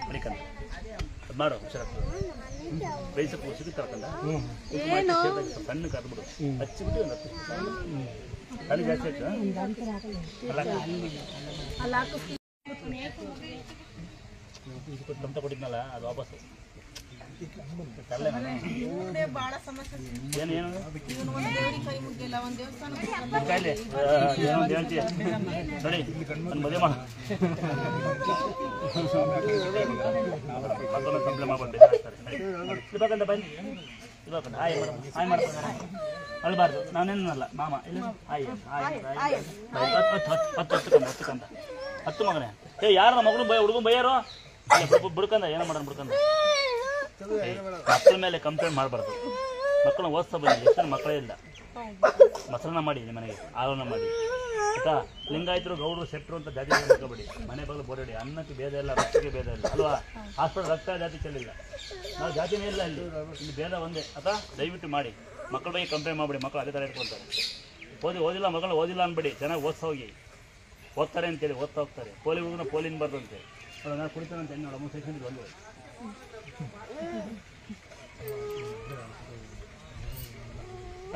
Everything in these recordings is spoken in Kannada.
ಮರಿಕಂದ ಅದು ಮಾಡು ಹುಷಾರಾಗ್ತದೆ ಬೇಯಿಸಕ್ಕೆ ಉಸಿರು ತರ್ಕಂದ ಸಣ್ಣ ಕರ್ಬಿಡು ಹಚ್ಚಿಬಿಟ್ಟು ಒಂದು 10 ಖಾಲಿ ಜಾಸ್ತಿ ಆಯ್ತು ಅಂತ ಕೊಟ್ಟಿದ್ನಲ್ಲ ಅದು ವಾಪಸ್ ಕಾಯಿಲೆ ಏನೊಂದು ಹೇಳ್ತೀಯ ನೋಡಿ ನನ್ನ ಮದುವೆ ಮಾಡ ಮತ್ತೊಂದು ಕಂಪ್ಲೇಂಟ್ ಮಾಡ್ಕೊಂಡು ಇವಾಗಂತ ಬನ್ನಿ ಇವಾಗ ಆಯ್ ಮಾಡ್ತಾರೆ ಅಳ್ಬಾರ್ದು ನಾನೇನಲ್ಲ ಮಾಮ ಇಲ್ಲ ಆಯ್ ಹತ್ತು ಮಗನೇ ಏ ಯಾರ ಮಗಳು ಹುಡುಗನ್ ಬೈಯಾರೋ ಬಿಡ್ಕಂದ ಏನೋ ಮಾಡೋಣ ಬಿಡ್ಕಂದ ಮಕ್ಕಳ ಮೇಲೆ ಕಂಪ್ಲೇಂಟ್ ಮಾಡಬಾರ್ದು ಮಕ್ಕಳನ್ನ ಓದಿಸ್ತಾ ಬನ್ನಿ ಎಷ್ಟು ಮಕ್ಕಳೇ ಇಲ್ಲ ಮೊಸರನ್ನ ಮಾಡಿ ನಿಮ್ಮ ಮನೆಗೆ ಆಲೋನ ಮಾಡಿ ಆಯ್ತಾ ಲಿಂಗಾಯತರು ಗೌಡರು ಶೆಟ್ಟರು ಅಂತ ಜಾತಿ ಮಾಡ್ಕೋಬೇಡಿ ಮನೆ ಬಗ್ಲು ಬೋರಾಡಿ ಅನ್ನಕ್ಕೆ ಭೇದ ಇಲ್ಲ ರಕ್ತಕ್ಕೆ ಭೇದ ಇಲ್ಲ ಅಲ್ವಾ ಹಾಸ್ಪಿಟಲ್ ರಕ್ತ ಜಾತಿ ಚೆಲ್ಲಿಲ್ಲ ನಾವು ಜಾತಿನೇ ಇಲ್ಲ ಇಲ್ಲಿ ಭೇದ ಒಂದೇ ಆಯ್ತಾ ದಯವಿಟ್ಟು ಮಾಡಿ ಮಕ್ಕಳ ಬಗ್ಗೆ ಕಂಪ್ಲೇಂಟ್ ಮಾಡಬೇಡಿ ಮಕ್ಕಳು ಅದೇ ಥರ ಇಟ್ಕೊಳ್ತಾರೆ ಓದಿಲ್ಲ ಮಕ್ಕಳು ಓದಿಲ್ಲ ಅನ್ಬೇಡಿ ಚೆನ್ನಾಗಿ ಓದಿಸ್ತಾ ಹೋಗಿ ಓದ್ತಾರೆ ಅಂತೇಳಿ ಓದ್ತಾ ಹೋಗ್ತಾರೆ ಪೋಲಿ ಹುಡುಗನ ಪೋಲಿನ ಬರ್ದಂತೆ ನಾನು ಕುಡಿತಾನಂತ ಹೆಣ್ಣು ನೋಡ ಸೆಕ್ಷನ್ಗೆ ಒಂದು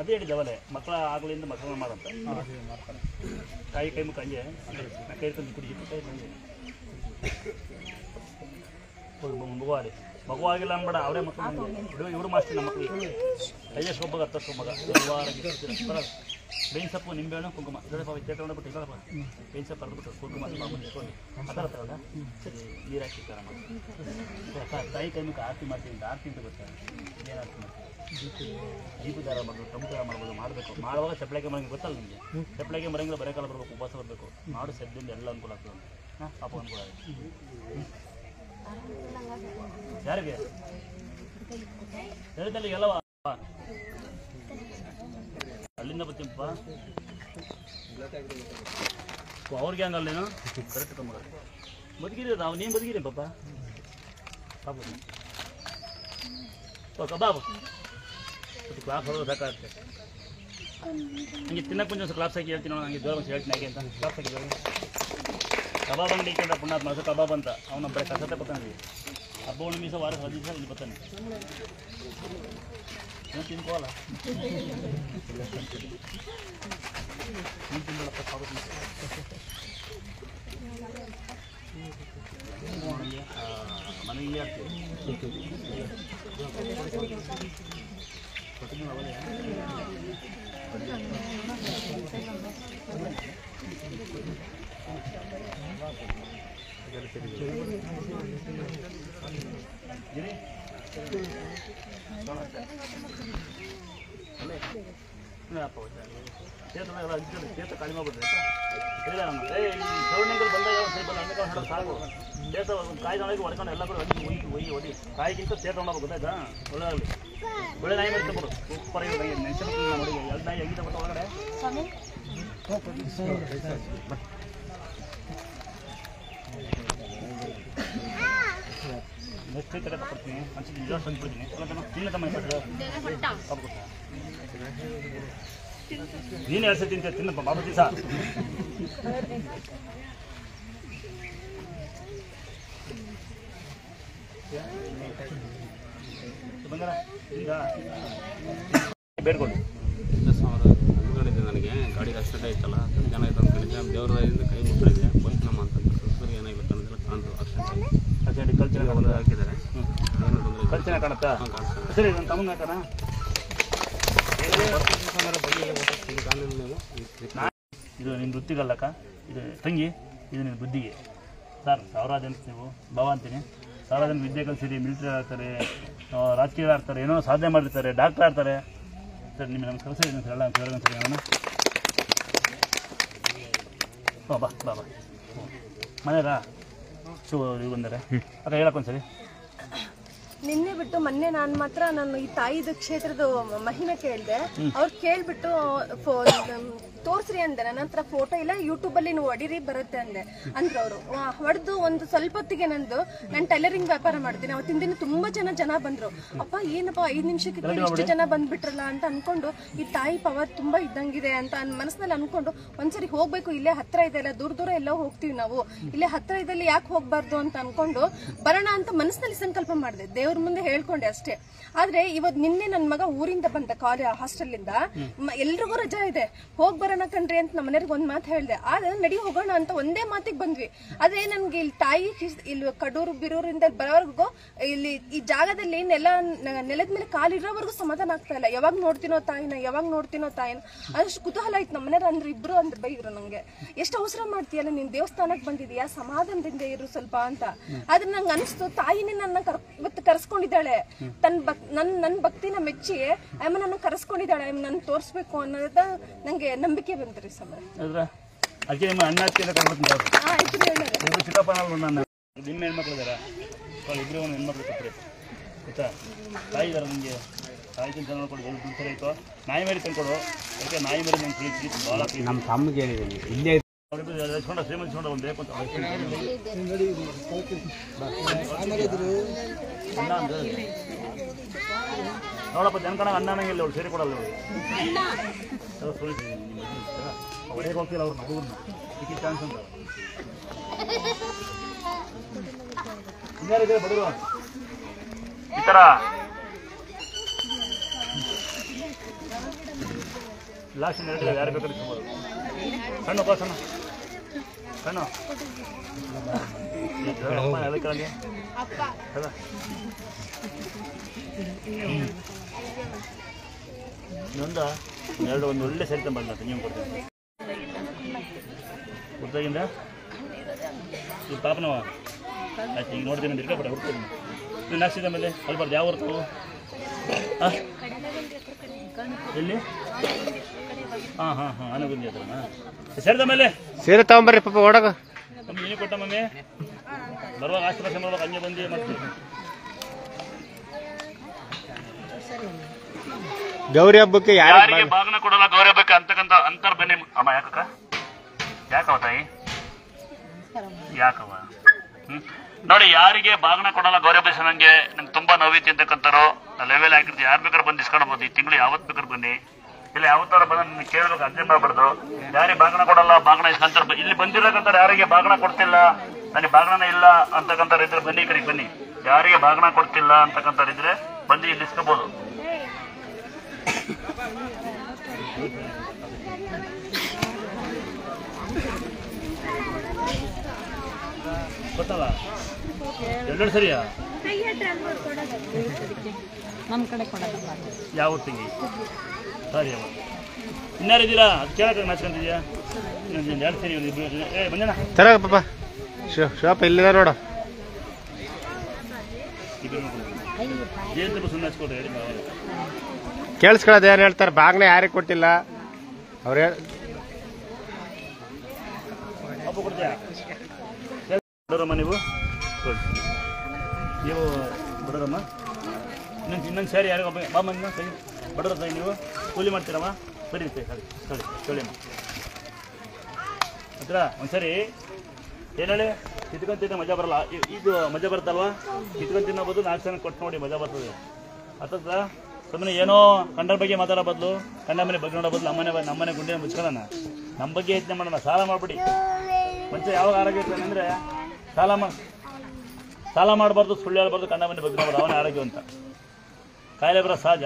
ಅದೇ ಹೇಳಿದವಲೆ ಮಕ್ಕಳ ಆಗಲಿಂದ ಮಕ್ಕಳನ್ನ ಮಾಡಂತ ಕೈ ಮುಖ ಹಂಗೆ ಕೈ ತಂದು ಕುಡಿಸಿಟ್ಟು ಕೈ ಹಂಗೆ ಮಗುವಾಡಿ ಮಗುವಾಗಿಲ್ಲ ಅನ್ಬೇಡ ಅವರೇ ಮಕ್ಕಳು ಇವರು ಮಾಸ್ತಿ ನಮ್ಮ ಮಕ್ಕಳಿಗೆ ಕೈಯಷ್ಟು ಒಬ್ಬಗ ಹತ್ತಷ್ಟು ಮಗ ಬೇವಿನ ಸೊಪ್ಪು ನಿಂಬೆಹಣ್ಣು ಕುಂಕುಮ ಇದರಪ್ಪ ತಗೊಂಡ್ಬಿಟ್ಟು ಇದರಪ್ಪ ಬೇವಿನ ಸೊಪ್ಪು ಹರಿದ್ಬಿಟ್ಟು ಕುಂಕುಮ ಇಟ್ಕೊಂಡು ಆ ಥರ ತಗೊಂಡ ಸರಿ ನೀರು ಹಾಕಿ ಥರ ಮಾಡಿ ತಾಯಿ ಕೈ ಮುಖ ಆರತಿ ಮಾಡ್ತೀನಿ ಅಂತ ಆರತಿ ಅಂತ ಗೊತ್ತಾ ಏನು ಆರತಿ ಮಾಡ್ತೀನಿ ದೀಪ ದಾರ ಮಾಡ್ಬೋದು ಟೊಮಟೊ ದಾರ ಮಾಡ್ಬೋದು ಮಾಡಬೇಕು ಮಾಡುವಾಗ ಚಪ್ಪಳಿಕೆ ಮರಂಗೆ ಗೊತ್ತಲ್ಲ ನಿಮಗೆ ಚಪ್ಪಳಿಕೆ ಮರಂಗಿಲ್ಲ ಬರೇ ಕಾಲ ಬರಬೇಕು ಉಪವಾಸ ಬರಬೇಕು ಮಾಡು ಸದ್ದಿಂದ ಎಲ್ಲ ಅನುಕೂಲ ಆಗ್ತದೆ ಹಾಂ ಪಾಪ ಅನುಕೂಲ ಆಗುತ್ತೆ ಯಾರಿಗೆ ಹೇಳಿದಲ್ಲಿ ಎಲ್ಲವ ಅಲ್ಲಿಂದ ಬರ್ತೀನಪ್ಪ ಅವ್ರಿಗೆ ಹಂಗಲ್ಲೇನು ಕರೆಕ್ಟ್ ತಮ್ಮ ಬದುಕಿರಿ ನಾವು ನೀನು ಬದುಕಿರಿ ಪಾಪ ಪಾಪ ಕಬಾಬ್ ಮತ್ತು ಕ್ಲಾಸ್ ಹೊಡೆದು ಸಾಕಾಗುತ್ತೆ ಹಂಗೆ ತಿನ್ನಕ್ಕೆ ಮುಂಚೆ ಒಂದು ಕ್ಲಾಸ್ ಹಾಕಿ ಹೇಳ್ತೀನಿ ನಾವು ಹಂಗೆ ಜೋರ ಹೇಳ್ತೀನಿ ಹಾಗೆ ಅಂತ ಕ್ಲಾಸ್ ಹಾಕಿ ಕಬಾಬ್ ಅಂಗಡಿ ಇಟ್ಕೊಂಡ ಪುಣ್ಯಾತ್ ಮಾಸ ಕಬಾಬ್ ಅಂತ ಅವನ ಬರೀ ಕಸತೆ ಬರ್ತಾನೆ ಹಬ್ಬ ಹುಣ್ಣಿಮೆ ವಾರ 10 ದಿವಸ ಇಲ್ಲಿ ಬರ್ತಾನೆ ನೀನು ತಿನ್ಕೋಲ್ಲ ನೀನು ತಿನ್ಬೇಡಪ್ಪ ಸಾಕು ಮನೆಗೆ ಆಗ್ತೀವಿ ಸೇತ ಕಡಿಮೆ ಮಾಡ್ಬಿಡ್ರಿ ಇಲ್ಲ ಸೌರ್ಣೆಗಳು ಬಂದಾಗ ಬಂದ ಸಾಕು ಸೇತ ಒಂದು ಕಾಯಿ ತೊಗೊಂಡೋಗಿ ಹೊಡ್ಕೊಂಡು ಎಲ್ಲ ಕೂಡ ಹೊಡಿ ಕಾಯಿಗಿಂತ ಸೇತ ತೊಗೊಂಡೋಗಿ ಗೊತ್ತಾಯ್ತಾ ಒಳ್ಳೆದಾಗಲಿ ಒಳ್ಳೆ ನಾಯಿ ಮಾಡಿ ತಗೊಡು ಸೂಪರ್ ಆಗಿ ನೆನ್ಸ್ಕೊಂಡು ನೋಡಿ ಎರಡು ನಾಯಿ ಹೆಂಗಿದೆ ಬರ್ತಾ ಒಳಗಡೆ ನೆಕ್ಸ್ಟ್ ಕಡೆ ತಗೊಳ್ತೀನಿ ಮನ್ಸಿಗೆ ನಿಜ ತಂದ್ಬಿಡ್ತೀನಿ ತಿನ್ನ ತಮ್ಮ ನೀನು 2 ಸತಿ ತಿಂತ ತಿನ್ನಪ್ಪ ಬಾಬು ದಿವಸ ಬಂಗಾರ ಈಗ ಬೇಡ್ಕೊಂಡು ನನಗೆ ಗಾಡಿ ಆಕ್ಸಿಡೆಂಟ್ ಆಯ್ತಲ್ಲ ಜನ ಆಯ್ತು ಅಂದ್ಕೊಂಡಿದ್ದೆ ದೇವ್ರದಿಂದ ಕೈ ಮುಟ್ಟಿದೆ ಬಂತನಮ್ಮ ಅಂತ ಸುಸ್ವರಿಗೆ ಏನಾಗಿತ್ತು ಅನ್ನೋದೆಲ್ಲ ಕಾಣ್ತು ಆಕ್ಸಿಡೆಂಟ್ ಕಲ್ಚರ್ ಹಾಕಿದ್ದಾರೆ ಕಲ್ಚರ್ ಕಾಣುತ್ತಾ ಸರಿ ನನ್ನ ತಮ್ಮನ ಹಾಕೋಣ ಇದು ನಿನ್ನ ವೃತ್ತಿಗಲ್ಲಕ್ಕ ಇದು ತಂಗಿ ಇದು ನಿನ್ನ ಬುದ್ಧಿಗೆ ಸರ್ ಸಾವಿರಾರು ಜನ ನೀವು ಭಾವ ಅಂತೀನಿ ಸಾವಿರಾರು ಜನ ವಿದ್ಯೆ ಕಲಿಸಿರಿ ಮಿಲಿಟ್ರಿ ಆಡ್ತಾರೆ ರಾಜಕೀಯ ಆಡ್ತಾರೆ ಏನೋ ಸಾಧನೆ ಮಾಡಿರ್ತಾರೆ ಡಾಕ್ಟರ್ ಆಡ್ತಾರೆ ಸರ್ ನಿಮಗೆ ನಮ್ಮ ಕಲಿಸಿ ಎಲ್ಲ ಸರಿ ನಾನು ಬಾ ಬಾ ಬಾ ಮನೆಯಲ್ಲ ಶೂ ಇವು ಬಂದರೆ ಅಕ್ಕ ಹೇಳಕ್ಕೊಂದ್ಸರಿ ನಿನ್ನೆ ಬಿಟ್ಟು ಮೊನ್ನೆ ನಾನು ಮಾತ್ರ ನಾನು ಈ ತಾಯಿದು ಕ್ಷೇತ್ರದ ಮಹಿಮೆ ಕೇಳಿದೆ ಅವ್ರು ಕೇಳ್ಬಿಟ್ಟು ತೋರ್ಸ್ರಿ ಅಂದೆ. ನನ್ನ ಹತ್ರ ಫೋಟೋ ಇಲ್ಲ, ಯೂಟ್ಯೂಬ್ ಅಲ್ಲಿ ನೀವು ಹೊಡಿರಿ ಬರುತ್ತೆ ಅಂದೆ. ಅಂದ್ರೆ ಅವರು ಹೊಡೆದು ಒಂದು ಸ್ವಲ್ಪ ಹೊತ್ತಿಗೆ ನಾನು ಟೈಲರಿಂಗ್ ವ್ಯಾಪಾರ ಮಾಡ್ತೀನಿ. ಅವತ್ತಿನ ದಿನ ತುಂಬಾ ಜನ ಬಂದ್ರು. ಅಪ್ಪ ಏನಪ್ಪ 5 ನಿಮಿಷಕ್ಕೆ ಇಷ್ಟು ಜನ ಬಂದ್ಬಿಟ್ರಲ್ಲ ಅಂತ ಅನ್ಕೊಂಡು, ಈ ತಾಯಿ ಪವರ್ ತುಂಬಾ ಇದ್ದಂಗಿದೆ ಅಂತ ಮನಸ್ಸಿನಲ್ಲಿ ಅನ್ಕೊಂಡು ಒಂದ್ಸರಿ ಹೋಗ್ಬೇಕು, ಇಲ್ಲೇ ಹತ್ರ ಇದೆ ಅಲ್ಲ, ದೂರ ಎಲ್ಲೋ ಹೋಗ್ತೀವಿ ನಾವು, ಇಲ್ಲೇ ಹತ್ರ ಇದ್ದಲ್ಲಿ ಯಾಕೆ ಹೋಗ್ಬಾರ್ದು ಅಂತ ಅನ್ಕೊಂಡು ಬರೋಣ ಅಂತ ಮನಸ್ಸಿನಲ್ಲಿ ಸಂಕಲ್ಪ ಮಾಡಿದೆ. ದೇವ್ರ ಮುಂದೆ ಹೇಳ್ಕೊಂಡೆ ಅಷ್ಟೇ. ಆದ್ರೆ ಇವತ್ತು ನಿನ್ನೆ ನನ್ನ ಮಗ ಊರಿಂದ ಬಂದ ಹಾಸ್ಟೆಲ್ ಇಂದ, ಎಲ್ರಿಗೂ ರಜಾ ಇದೆ, ಹೋಗ್ ಬರೋಣ ಕಣ್ರಿ ಅಂತ ನಮ್ಮ ಮನೆಯವ್ರಿಗೆ ಒಂದ್ ಮಾತು ಹೇಳ್ದೆ. ಆದ್ರೆ ನಡಿ ಹೋಗೋಣ ಅಂತ ಒಂದೇ ಮಾತಿಗೆ ಬಂದ್ವಿ. ಆದ್ರೆ ನನ್ಗೆ ಇಲ್ಲಿ ತಾಯಿ ಇಲ್ಲಿ ಕಡೂರು ಬಿರೂರಿಂದ ಬರೋವರೆಗೂ ಇಲ್ಲಿ ಈ ಜಾಗದಲ್ಲಿ ನೆಲದ ಮೇಲೆ ಕಾಲಿರೋವರೆಗೂ ಸಮಾಧಾನ ಆಗ್ತಾ ಇಲ್ಲ. ಯಾವಾಗ ನೋಡ್ತೀನೋ ತಾಯಿನ ಅಷ್ಟು ಕುತೂಹಲ ಆಯ್ತು. ನಮ್ಮ ಮನೆಯವ್ರು ಅಂದ್ರೆ ಇಬ್ರು ಅಂದ್ರೆ ಬೈದ್ರು ನಂಗೆ, ಎಷ್ಟು ಅವಸರ ಮಾಡ್ತೀಯಲ್ಲ ನೀನ್ ದೇವಸ್ಥಾನಕ್ಕೆ ಬಂದಿದೀಯಾ, ಸಮಾಧಾನದಿಂದ ಇರು ಸ್ವಲ್ಪ ಅಂತ. ಆದ್ರೆ ನಂಗೆ ಅನಿಸ್ತು ತಾಯಿನೇ ನನ್ನ ಇವತ್ತು ಕರ್ಸ್ಕೊಂಡಿದ್ದಾಳೆ, ನನ್ನ ಭಕ್ತಿನ ಮೆಚ್ಚಿ ಅಮ್ಮ ನನ್ನ ಕರೆಸ್ಕೊಂಡಿದ್ದಾಳೆ, ನನ್ನ ತೋರಿಸ್ಬೇಕು ಅನ್ನೋದ ನಂಗೆ ನಂಬಿಕೆ ಬಂತ್ರಿ ಸಮಯ. ಅದಕ್ಕೆ ನಿಮ್ಮ ಅಣ್ಣ ಚಿಕ್ಕಪ್ಪ ನಿಮ್ಮ ಹೆಣ್ಮಕ್ಳು ಇದಾರ, ಇಬ್ಬರು ಒಂದು ಹೆಣ್ಮಕ್ಳು ಕೊಟ್ಟರೆ ಆಯ್ತಾ. ತಾಯಿ ಇದಾರೆ ನಿಮಗೆ, ತಾಯಿ ತಿಂತ ನೋಡ್ಕೊಂಡು ಸರಿ ಆಯಿತು. ನಾಯಿ ಮರಿ ತಂದ್ಕೊಡು, ಯಾಕೆ ನಾಯಿ ಮರಿ ನಂಗೆ ಪ್ರೀತಿ ಭಾಳ ಪ್ರೀತಿ. ನಮ್ಮ ತಮ್ಮಗೆ ಹೇಳಿದ್ದೀನಿ ಇಲ್ಲೇ ಶ್ರೀಮಂತ ಶ್ರೀಮಂತ ಒಂದು ಬೇಕು ಅಂತ ನೋಡಪ್ಪ ಜನಕಣ ಅನ್ನ ಅನ್ನಂಗಿಲ್ಲ ಅವ್ರು ಸೇರಿ ಕೊಡಲ್ಲ ಅವ್ರು ಹೊಡೆಗೆ ಹೋಗ್ತಿಲ್ಲ ಅವ್ರು ಮಗುವನ್ನ ಸಿಕ್ಕಿ ಚಾನ್ಸ್ ಅಂತ ಇನ್ಯಾರಿದೆ ಬಡವರು ಈ ಥರ ಲಾಸ್ಟ್ ಎರಡು ಯಾರು ಬೇಕಾದ್ರೆ ಇಟ್ಕೊಬೋದು. ಸಣ್ಣ ಸಣ್ಣ ಸಣ್ಣ ಅದಕ್ಕೆ ಇನ್ನೊಂದು ಒಂದು ಒಳ್ಳೆ ಸರಿ ತಂಬಲ್ಲ ನೀವು ಕೊಡ್ತೀನಿ ಗೊತ್ತಾಗಿಂದ ಇದು ಪಾಪನವ ಆಯ್ತು. ಈಗ ನೋಡ್ತೀನಿ ಅಂತ ಇಟ್ಕೊಬಿಟ್ಟೆ ಹುಡ್ತೀನಿ ನೀನು ಹಾಕ್ಸಿದ ಮೇಲೆ ಅಲ್ಲಿ ಬರ್ದು ಯಾವ ಊರು ಹಾಂ ಎಲ್ಲಿ ಹಾಂ ಅನುಗುಂದಿ ಹತ್ರನಾ ಸೇರಿದ ಮೇಲೆ ಸೇರಿ ತಗೊಂಬರ್ರಿ ಪಾಪ ಓಡಾಗ ನಮ್ಗೆ ನೀನು ಕೊಟ್ಟ ಮಮ್ಮಿ ಬರುವಾಗ ಆಶ್ರಮ ಬರುವಾಗ ಹಂಗೆ ಬಂದು ಮಾಡ್ತೀವಿ. ಗೌರಿ ಹಬ್ಬಕ್ಕೆ ಯಾರಿಗೆ ಬಾಗಿನ ಕೊಡಲ್ಲ ಗೌರಿ ಹಬ್ಬಕ್ಕೆ ಅಂತಕ್ಕಂಥ ಅಂತರ್ ಬನ್ನಿ ಅಮ್ಮ. ಯಾಕವ ತಾಯಿ ಯಾಕವ ನೋಡಿ, ಯಾರಿಗೆ ಬಾಗಿನ ಕೊಡಲ್ಲ ಗೌರಿ ಹಬ್ಬ ನಂಗೆ ತುಂಬಾ ನೋವಿತಿ ಅಂತಕ್ಕಂಥವ್ರು ಲೆವೆಲ್ ಹಾಕಿರ್ತೀವಿ. ಯಾರು ಬೇಕಾದ್ರೆ ಬಂದು ಇಸ್ಕೊಳ್ಬೋದು. ಈ ತಿಂಗಳು ಯಾವತ್ತು ಬೇಕಾದ್ರೆ ಬನ್ನಿ, ಇಲ್ಲ ಯಾವತ್ತಾರ ಬಂದು ಕೇಳಬೇಕು, ಅರ್ಜಿ ಮಾಡಬಾರ್ದು. ಯಾರಿಗೆ ಬಾಗಿನ ಕೊಡಲ್ಲ ಬಾಗಿನ ಇಸ್ಕೊಂತಾರೆ. ಇಲ್ಲಿ ಬಂದಿರಕ್ಕಂತಾರೆ ಯಾರಿಗೆ ಬಾಗಿನ ಕೊಡ್ತಿಲ್ಲ, ನನಗೆ ಬಾಗಿನ ಇಲ್ಲ ಅಂತಕ್ಕಂಥವ್ರು ಇದ್ರೆ ಬನ್ನಿ, ಈ ಕಡೆಗೆ ಬನ್ನಿ. ಯಾರಿಗೆ ಬಾಗಿನ ಕೊಡ್ತಿಲ್ಲ ಅಂತಕ್ಕಂಥವ್ರು ಇದ್ರೆ ಬಂದು ಇಲ್ಲಿ ಇಸ್ಕೋಬಹುದು. ಗೊತ್ತಲ್ಲ ಎರಡು ಸರಿಯಾ ನಮ್ಮ ಕಡೆ ಕೊಡೋದಲ್ಲ. ಯಾವ ತಂಗಿ ಸರಿ ಅಮ್ಮ ಇನ್ನಾರಿದ್ದೀರಾ? ಅದು ಕೇಳಕ್ಕೆ ನಾಚ್ಕೊಂತಿದ್ಯಾ? ಎರಡು ಸರಿ ಏ ಬಂದೇನ ತರ ಪಾಪ ಶಾಪ ಇಲ್ಲಿದ ನೋಡು. ಏನು ಸುಮ್ಮನೆ ಹಚ್ಕೊಡ್ರಿ ಹೇಳಿ ಕೇಳಿಸ್ಕೊಳ್ಳೋದು ಏನು ಹೇಳ್ತಾರೆ, ಬಾಗ್ನ ಯಾರಿಗೆ ಕೊಟ್ಟಿಲ್ಲ ಅವ್ರು ಹಬ್ಬ ಕೊಡ್ತೀಯಾ? ಬಡೋರಮ್ಮ ನೀವು ಬಡೋರಮ್ಮ ಇನ್ನೊಂದು ಸ್ಯಾರಿ ಯಾರಿಗ ಬಾಮ್ಮ ಸೈ ಬಡೋರ ಸೈ ನೀವು ಕೂಲಿ ಮಾಡ್ತೀರಮ್ಮ ಸರಿ ಸರಿ ಕೇಳಿಮ್ಮ ಹತ್ರ ಒಂದ್ಸರಿ ಏನು ಹೇಳಿ ಕಿತ್ಕೊಂತಿದ್ದ ಮಜಾ ಬರಲ್ಲ. ಇದು ಮಜಾ ಬರ್ತಲ್ವಾ? ಕಿತ್ಕೊಂಡು ತಿನ್ನೋ ಬದಲು 4 ಜನ ಕೊಟ್ಟು ನೋಡಿ ಮಜಾ ಬರ್ತದೆ. ಅರ್ಥದ ಸುಮ್ಮನೆ ಏನೋ ಕಂಡರ ಬಗ್ಗೆ ಮಾತಾಡೋ ಬದಲು ಕಂಡ ಮನೆ ಬಗ್ಗೆ ನೋಡೋ ಬದಲು ನಮ್ಮನೆ ಗುಂಡಿನ ಮುಚ್ಕೊಳ್ಳೋಣ, ನಮ್ಮ ಬಗ್ಗೆ ಯೋಚನೆ ಮಾಡೋಣ. ಸಾಲ ಮಾಡ್ಬಿಡಿ. ಮನುಷ್ಯ ಯಾವಾಗ ಆರೋಗ್ಯ ಇರ್ತಾನೆ ಅಂದರೆ ಸಾಲ ಮಾಡಬಾರ್ದು, ಸುಳ್ಳು ಹೇಳ್ಬಾರ್ದು, ಕಂಡ ಮನೆ ಬಗ್ಗೆ ನೋಡ್ಬಾರ್ದು, ಅವನೇ ಆರೋಗ್ಯ ಅಂತ. ಕಾಯಿಲೆ ಬರೋ ಸಹಜ.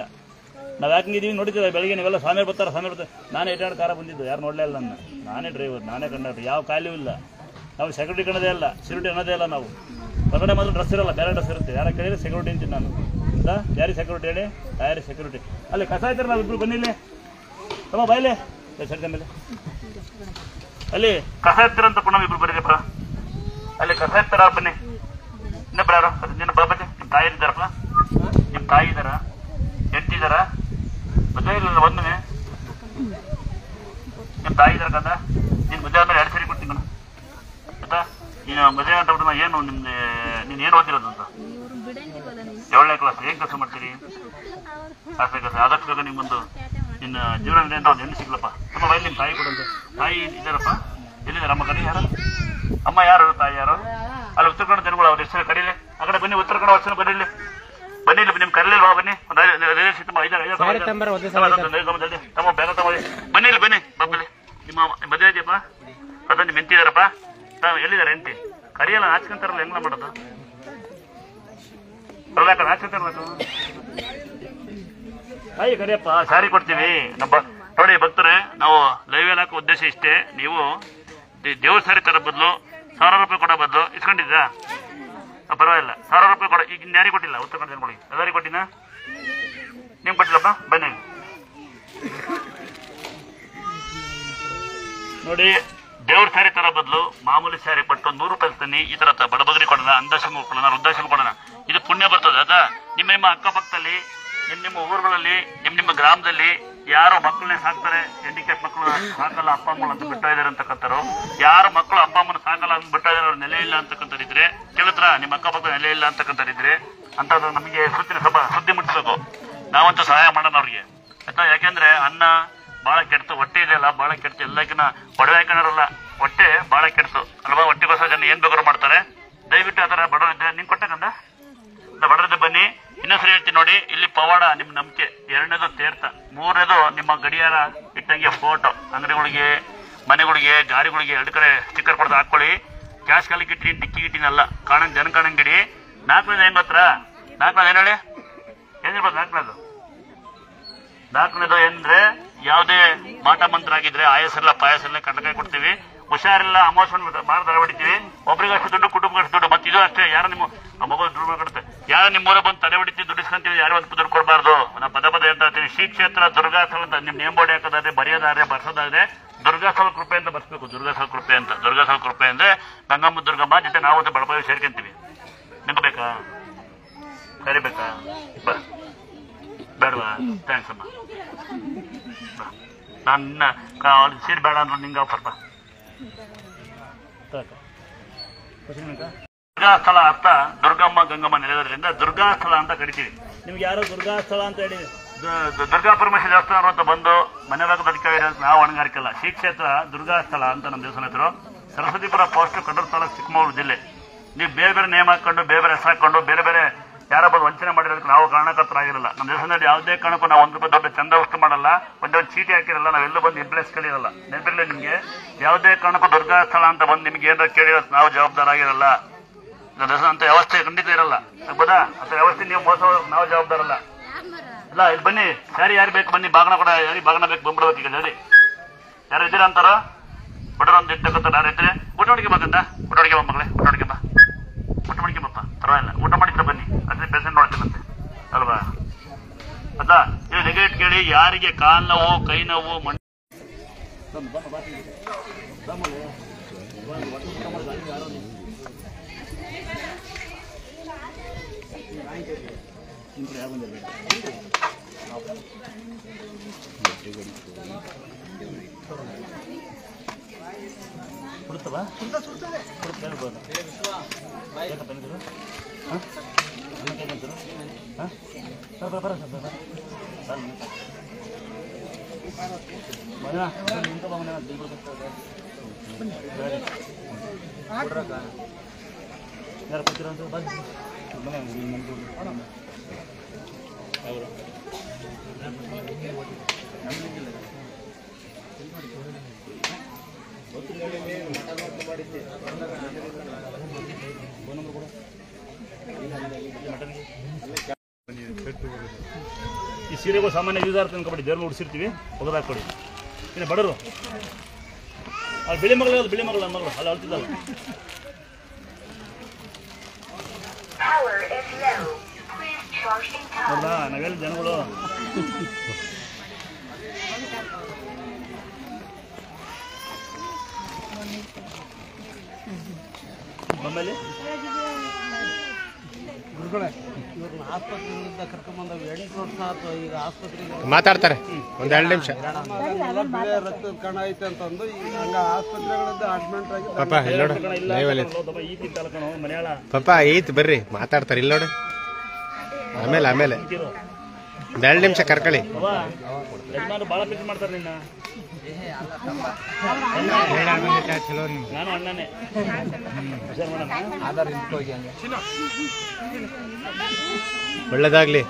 ನಾವು ಯಾಕಿದ್ದೀವಿ ನೋಡಿದ್ದೀವಿ ಬೆಳಗ್ಗೆ ನೀವೆಲ್ಲ ಸ್ವಾಮಿ ಬರ್ತಾರೆ ನಾನೇ 8 ಕಾರ ಬಂದಿದ್ದು, ಯಾರು ನೋಡಲೇ ಇಲ್ಲ ನನ್ನ. ನಾನೇ ಡ್ರೈವರ್, ನಾನೇ ಕಂಡಕ್ಟರ್, ಯಾವ ಕಾಯಿಲೆಯೂ ಇಲ್ಲ. ನಾವು ಸೆಕ್ಯೂರಿಟಿ ಕಣದೇ ಇಲ್ಲ, ಸಿಕ್ಯೂರಿಟಿ ಅನ್ನೋದೇ ಇಲ್ಲ. ನಾವು ಹೊರಗಡೆ ಮಾತ್ರ ಡ್ರೆಸ್ ಇರಲ್ಲ, ಬೇರೆ ಡ್ರೆಸ್ ಇರುತ್ತೆ. ಯಾರ ಕೇಳಿದ್ರೆ ಸೆಕ್ಯೂರಿಟಿ ಅಂತೀನಿ ನಾನು. ಹೌದಾ? ಯಾರಿಗೆ ಸೆಕ್ಯೂರಿಟಿ ಹೇಳಿ? ಯಾರಿಗೆ ಸೆಕ್ಯೂರಿಟಿ? ಅಲ್ಲಿ ಕಸ ಆಯ್ತಾರೆ ನಾವಿಬ್ರು ಬನ್ನಿಲ್ಲಿ ತಮ್ಮ ಬಾಯಿಲೆ ಸರಿದ ಮೇಲೆ ಅಲ್ಲಿ ಕಸ ಎತ್ತೀರಂತ ಪುನಃ ಇಬ್ರು ಬರೀರಪ್ಪ. ಅಲ್ಲಿ ಕಸ ಎತ್ತಾರ ಬನ್ನಿ. ಇನ್ನೊಬ್ಬರು ಯಾರು ನಿನ್ನ ಬನ್ನಿ. ನಿಮ್ಮ ತಾಯಿ ಇದ್ದಾರಪ್ಪ? ನಿಮ್ಮ ತಾಯಿ ಇದ್ದಾರ? ಹೆಂಡತಿ ಇದ್ದಾರ? ಮದುವೆ ಇಲ್ಲ ಒಂದೇ ನಿಮ್ಮ ತಾಯಿ ಇದ್ದಾರ ಕಂದ? ನೀನು ಮದುವೆ ಆದ್ಮೇಲೆ 2 ಸರಿ ಕೊಡ್ತೀನಿ ನಾನು ಆಯ್ತಾ? ನೀನು ಮದುವೆ ಅಂತ ಬಿಟ್ಟು ಏನು ನಿಮ್ದು ನೀನು ಏನು ಓದಿರೋದು ಅಂತ? 7ನೇ ಕ್ಲಾಸ್. ಏನು ಕೆಲಸ ಮಾಡ್ತೀರಿ? 8ನೇ ಕ್ಲಾಸ್. ಆದಷ್ಟು ಬೇಗ ನಿಮ್ಗೊಂದು ನಿನ್ನ ಜೀವನ ಅಂತ ಒಂದು ಹೆಣ್ಣು ಸಿಗ್ಲಪ್ಪ. ತುಂಬ ಬೈಲಿ ನಿಮ್ಮ ತಾಯಿ ಕೊಡಂತೆ. ತಾಯಿ ಇದ್ದಾರಪ್ಪ, ಎಲ್ಲಿದ್ದಾರೆ ಅಮ್ಮ ಕಡೆ ಯಾರು? ಅಮ್ಮ ಯಾರು? ತಾಯಿ ಯಾರು? ಅಲ್ಲಿ ಉತ್ತರ ಕನ್ನಡ ಜನಗಳು ಅವ್ರ ಹೆಸರು ಕರೀಲಿ. ಆ ಕಡೆ ಬನ್ನಿ, ಉತ್ತರ ಕನ್ನಡ ವರ್ಷ ಬರೀಲಿ. ಬನ್ನಿ, ನಿಮ್ ಕರೀಲಿಲ್ವಾ? ಬನ್ನಿ, ತಮ್ಮ ಬೇಗ ತಗೊಳ್ಳಿ. ಬನ್ನಿ ಇಲ್ಲಿ ಬನ್ನಿ, ಬಬ್ಬಲಿ. ನಿಮ್ಮ ಮದುವೆ ಇದೆಯಪ್ಪ? ಅದ ನಿಮ್ಮ ಹೆಂಡ್ತಿದಾರಪ್ಪ? ಎಲ್ಲಿದ್ದಾರೆ ಹೆಂಡ್ತಿ? ಕರಿಯಲ್ಲ, ನಾಚ್ಕೊಂತಾರಲ್ಲ, ಹೆಂಗ್ ಮಾಡೋದು? ನಾಚ್ಕೊಂತಾರಲ್ಲ ತಾಯಿ ಕರಿಯಪ್ಪ, ಸಾರಿ ಕೊಡ್ತೀವಿ. ನೋಡಿ ಭಕ್ತರೆ, ನಾವು ಲೈವ್ ಅಲ್ಲಿ ಹಾಕೋ ಉದ್ದೇಶ ಇಷ್ಟೇ. ನೀವು ದೇವ್ರ ಸಾರಿ ತರ ಬದಲು 1000 ರೂಪಾಯಿ ಕೊಡೋ ಬದಲು ಇಸ್ಕೊಂಡಿದ್ರಾ? ಪರವಾಗಿಲ್ಲ, 1000 ರೂಪಾಯಿ ಕೊಡ. ಈಗ ಯಾರಿಗೆ ಕೊಟ್ಟಿಲ್ಲ? ಉತ್ತರ ಕನ್ನಡ ಜನಗಳಿಗೆ ಎಲ್ಲರಿಗೆ ಕೊಟ್ಟಿನ? ನಿಮ್ಗೆ ಕೊಟ್ಟಿಲ್ಲಪ್ಪ? ಬನ್ನಿ ನೋಡಿ, ದೇವ್ರ ಸ್ಯಾರಿ ತರ ಬದಲು ಮಾಮೂಲಿ ಸ್ಯಾರಿ ಕೊಟ್ಟು 100 ರೂಪಾಯಿ ತನ್ನಿ. ಈ ತರ ಬಡಬಗರಿ ಕೊಡೋಣ, ಅಂದಾಶ್ರಮ ಕೊಡೋಣ, ವೃದ್ಧಾಶ್ರಮ ಕೊಡೋಣ. ಇದು ಪುಣ್ಯ ಬರ್ತದೆ. ಅದ ನಿಮ್ಮ ಅಕ್ಕಪಕ್ಕದಲ್ಲಿ, ನಿಮ್ಮ ಊರುಗಳಲ್ಲಿ, ನಿಮ್ಮ ಗ್ರಾಮದಲ್ಲಿ ಯಾರು ಮಕ್ಕಳನ್ನೇ ಸಾಕ್ತಾರೆ, ಹ್ಯಾಂಡಿಕ್ಯಾಪ್ ಮಕ್ಕಳು ಸಾಕಲ್ಲ ಅಪ್ಪ ಅಮ್ಮಗಳು ಅಂತ ಬಿಡ್ತಾ ಇದಾರೆ ಅಂತಕ್ಕಂಥವ್ರು, ಯಾರು ಮಕ್ಕಳು ಅಪ್ಪ ಅಮ್ಮನ ಸಾಕಲ್ಲ ಅಂತ ಬಿಡ್ತಾ ಇದಾರೆ, ಅವ್ರ ನೆಲೆ ಇಲ್ಲ ಅಂತಕ್ಕಂಥವ್ರಿದ್ರೆ ಕೇಳಿದ್ರ, ನಿಮ್ಮ ಅಕ್ಕಪಕ್ಕ ನೆಲೆ ಇಲ್ಲ ಅಂತಕ್ಕಂಥವ್ರಿದ್ರೆ ಅಂತದ್ದು ನಮಗೆ ಸುದ್ದಿ ಮುಟ್ಟಿಸ್ಬೇಕು. ನಾವಂತೂ ಸಹಾಯ ಮಾಡೋಣ ಅವ್ರಿಗೆ ಆಯ್ತಾ. ಯಾಕೆಂದ್ರೆ ಅನ್ನ ಬಹಳ ಕೆಡ್ತು, ಹೊಟ್ಟೆ ಇದೆಯಲ್ಲ ಬಹಳ ಕೆಡ್ತು. ಎಲ್ಲಕ್ಕಿನ್ನ ಒಡವೆ ಹಾಕೋಣರಲ್ಲ, ಹೊಟ್ಟೆ ಬಹಳ ಕೆಡ್ತು ಅಲ್ವಾ? ಹೊಟ್ಟೆಗೋಸ್ಕರ ಜನ ಏನ್ ಬೇಕಾದ್ರೂ ಮಾಡ್ತಾರೆ. ದಯವಿಟ್ಟು ಆತರ ಬಡವರಿದ್ದೆ ನಿಂಗೆ ಕೊಟ್ಟಕಂದ ಬಡವರಿದ್ದೆ ಬನ್ನಿ. ಇನ್ನೊಂದ್ಸರಿ ಹೇಳ್ತೀನಿ ನೋಡಿ, ಇಲ್ಲಿ ಪವಾಡ ನಿಮ್ಮ ನಂಬಿಕೆ, 2ನೇದು ತೀರ್ಥ, 3ನೇದು ನಿಮ್ಮ ಗಡಿಯಾರ ಇಟ್ಟಂಗೆ ಫೋಟೋ. ಅಂಗಡಿಗಳಿಗೆ, ಮನೆಗಳಿಗೆ, ಗಾಡಿಗಳಿಗೆ 2 ಕಡೆ ಸ್ಟಿಕ್ಕರ್ ಕೊಡ್ದು ಹಾಕೊಳ್ಳಿ. ಕ್ಯಾಶ್ ಕಾಲಿಗೆ ಇಟ್ಟಿ ಡಿಕ್ಕಿ ಗಿಟ್ಟಿನಲ್ಲ, ಜನ ಕಾಣಂಗಿಡಿ. 4ನೇದು ಏನ್ ಗೊತ್ತಾ? 4ನೇದು ಏನ್ ಹೇಳಿ, ಏನಿರ್ಬೋದು? 4ನೇದು ಅಂದ್ರೆ ಯಾವುದೇ ಮಾಟ ಮಂತ್ರ ಆಗಿದ್ರೆ ಆಯಸ್ಸಲ್ಲ ಪಾಯಸ್ಸಲ್ಲ ಕಡಲೆಕಾಯಿ ಕೊಡ್ತೀವಿ. ಹುಷಾರಿಲ್ಲ ಅಮೋಷನ್ ಮಾರ ಹೊಡಿತೀವಿ. ಒಬ್ರಿಗಷ್ಟು ದುಡ್ಡು, ಕುಟುಂಬಗಷ್ಟು ದುಡ್ಡು. ಮತ್ತೆ ಇದು ಅಷ್ಟೇ, ಯಾರು ನಿಮ್ಮ ಮಗು ದುಡ್ಡು ಕೊಡುತ್ತೆ, ಯಾರು ನಿಮ್ಮ ಊರ ಬಂದು ತಲೆ ಹೊಡಿತೀವಿ, ದುಡ್ಡಿಸ್ಕೊಂತೀವಿ, ಯಾರು ಒಂದು ದುಡ್ಡು ಕೊಡಬಾರ್ದು. ನಾನು ಪದ ಹೇಳ್ತಾ ಇರ್ತೀನಿ. ಶ್ರೀ ಕ್ಷೇತ್ರ ದುರ್ಗಾಸ್ಥಳ ಅಂತ ನಿಮ್ ನೇಮ್ ಬೋರ್ಡ್ ಹಾಕೋದಾದ್ರೆ, ಬರೆಯೋದಾದ್ರೆ, ಬರ್ಸೋದಾದ್ರೆ ದುರ್ಗಾಸ್ಥಳ ಕೃಪೆ ಅಂತ ಬರ್ಸ್ಬೇಕು. ದುರ್ಗಾಸ್ಥಳ ಕೃಪೆ ಅಂತ. ದುರ್ಗಾಸ್ಥಳ ಕೃಪೆ ಅಂದ್ರೆ ಗಂಗಮ್ಮ ದುರ್ಗಮ್ಮ ಜೊತೆ ನಾವು ಬಡಪಾಯಿ ಸೇರ್ಕೊಂತೀವಿ. ನಿಮ್ಗೆ ಬೇಕಾ? ಕರಿಬೇಕಾ? ಬೇಡವಾ? ಥ್ಯಾಂಕ್ಸ್ ಅಮ್ಮ. ನಾನು ಸೀಟ್ ಬೇಡ ಅಂದ್ರೆ ನಿಂಗೆ ಆಫರ್ ಬಾ. ದುರ್ಗಾಸ್ಥಳ ಅರ್ಥ ದುರ್ಗಮ್ಮ ಗಂಗಮ್ಮ ನೆಲೆಯೋದ್ರಿಂದ ದುರ್ಗಾಸ್ಥಳ ಅಂತ ಕರಿತೀವಿ. ನಿಮ್ಗೆ ಯಾರೋ ದುರ್ಗಾಸ್ಥಳ ಅಂತ ಹೇಳಿ ದುರ್ಗಾ ಪರಮೇಶ್ವರ ದೇವಸ್ಥಾನ ಅಂತ ಬಂದು ಮನೆ ಭಾಗದ ಅಡಿಕೆ ನಾವು ಹೊಣೆಗಾರಿಕಲ್ಲ. ಶ್ರೀ ಕ್ಷೇತ್ರ ದುರ್ಗಾಸ್ಥಳ ಅಂತ ನಮ್ಮ ದೇವಸ್ಥಾನ ಹೆಸರು. ಸರಸ್ವತಿಪುರ ಪೋಸ್ಟ್, ಕಡೂರು ತಾಲೂಕು, ಚಿಕ್ಕಮಗಳೂರು ಜಿಲ್ಲೆ. ನೀವು ಬೇರೆ ಬೇರೆ ನೇಮ್ ಹಾಕೊಂಡು, ಬೇರೆ ಬೇರೆ ಹೆಸರು ಹಾಕೊಂಡು, ಬೇರೆ ಬೇರೆ ಯಾರ ಬಂದು ವಂಚನೆ ಮಾಡಿರೋದಕ್ಕೆ ನಾವು ಕಾರಣಕರ್ತರಾಗಿರಲ್ಲ. ನಮ್ಮ ದೇವಸ್ಥಾನದಲ್ಲಿ ಯಾವುದೇ ಕಾರಣಕ್ಕೂ ನಾವು 1 ರೂಪಾಯಿ ದೊಡ್ಡ ಚಂದ ವಸ್ತು ಮಾಡಲ್ಲ, ಒಂದೊಂದು ಚೀಟಿ ಹಾಕಿರಲ್ಲ, ನಾವೆಲ್ಲ ಬಂದು ಇಂಪ್ಲೇಸ್ ಕೇಳಿರಲ್ಲ. ನೆನಪಿರಲಿ ನಿಮ್ಗೆ, ಯಾವುದೇ ಕಾರಣಕ್ಕೂ ದುರ್ಗಾಸ್ಥಳ ಅಂತ ಬಂದು ನಿಮ್ಗೆ ಏನಾದ್ರು ಕೇಳಿರೋದು ನಾವು ಜವಾಬ್ದಾರ ಆಗಿರಲ್ಲ. ಅಂತ ವ್ಯವಸ್ಥೆ ಖಂಡಿತ ಇರಲ್ಲ, ಆಗ್ಬೋದಾ? ಅಂತ ವ್ಯವಸ್ಥೆ ನೀವು ಮೋಸ ನಾವು ಜವಾಬ್ದಾರಲ್ಲ. ಇಲ್ಲ, ಇಲ್ಲಿ ಬನ್ನಿ, ಸ್ಯಾರಿ ಯಾರು ಬೇಕು ಬನ್ನಿ, ಬಾಗಣ ಕೂಡ ಯಾರಿಗೆ ಬಾಗಣ ಬೇಕು ಬಂದ್ಬಿಡ್ಬೇಕು. ಈಗ ಸರಿ ಯಾರು ಇದ್ದೀರಾ ಅಂತಾರ? ಬಡವರೊಂದು ಇರ್ತಕ್ಕಂಥ ಯಾರು ಇದ್ರೆ ಊಟ ಮಾಡಿಕೆ ಬೇಕಂತ, ಊಟ ಮಾಡಿಕೆ ಬಾ ಮಗಳೇ, ಊಟ ಮಾಡಿಕೆ ಬಾ, ಊಟ ಮಾಡಿಕೆ ಬಪ್ಪ, ಪರವಾಗಿಲ್ಲ, ಊಟ ಮಾಡಿದ್ರೆ ಬನ್ನಿ, ಅದೇ ಪೇಷಂಟ್ ನೋಡ್ತೀನಂತೆ ಅಲ್ವಾ? ಅದ ಇದು ನೆಗೆಟ್ ಕೇಳಿ. ಯಾರಿಗೆ ಕಾಲು ನೋವು, ಕೈ ನೋವು, ಕೊಡುತ್ತವಾ? ಯಾರು ಕೊಡ್ತೀರ ಅಂತ ಈ ಸೀರೆಗಳು ಸಾಮಾನ್ಯ ಯೂಸ್ ಆಗ್ತದೆ ಅನ್ಕೊಬಿಡಿ. ದೇವ್ರನ್ನ ಉಡಿಸಿರ್ತೀವಿ, ಒಗದಾಕೊಡಿ. ಇನ್ನು ಬಡವರು ಅಲ್ಲಿ ಬಿಳಿ ಮಗಳು, ಬಿಳಿ ಮಗಳು ನನ್ನ ಮಗಳು ಅಲ್ಲಿ ಅಳ್ತಿದ್ದಲ್ಲ. ಹೌದಾ? ನಾವೆಲ್ಲ ಜನಗಳು ಆಮೇಲೆ ಆಸ್ಪತ್ರೆಗಳಿಂದ ಕರ್ಕೊಂಡ್ಬಂದವು 8 ವರ್ಷ ಆಯ್ತು. ಈಗ ಆಸ್ಪತ್ರೆಗೆ ಮಾತಾಡ್ತಾರೆ ಒಂದು 2 ನಿಮಿಷ. ಬಿಳೆ ರಕ್ತದ ಕಣ ಐತೆ ಅಂತಂದು ಈಗ ಹಂಗ ಆಸ್ಪತ್ರೆಗಳಿಂದ ಅಡ್ಮಿಟ್ ಆಗಿ ಪಾಪ ಇಲ್ಲಿ ಪಾಪ ಐತ್ ಬರ್ರಿ ಮಾತಾಡ್ತಾರೆ ಇಲ್ಲಿ ನೋಡಿ. ಆಮೇಲೆ 2 ನಿಮಿಷ ಕರ್ಕೊಳ್ಳಿ. ಯಜಮಾನರು ಭಾಳ ಪ್ರೀತಿ ಮಾಡ್ತಾರೆ ನಿನ್ನ. ನಾನು ಅಣ್ಣನೇ. ಹುಷಾರು ಮಾಡೋಣ. ಒಳ್ಳೇದಾಗ್ಲಿ.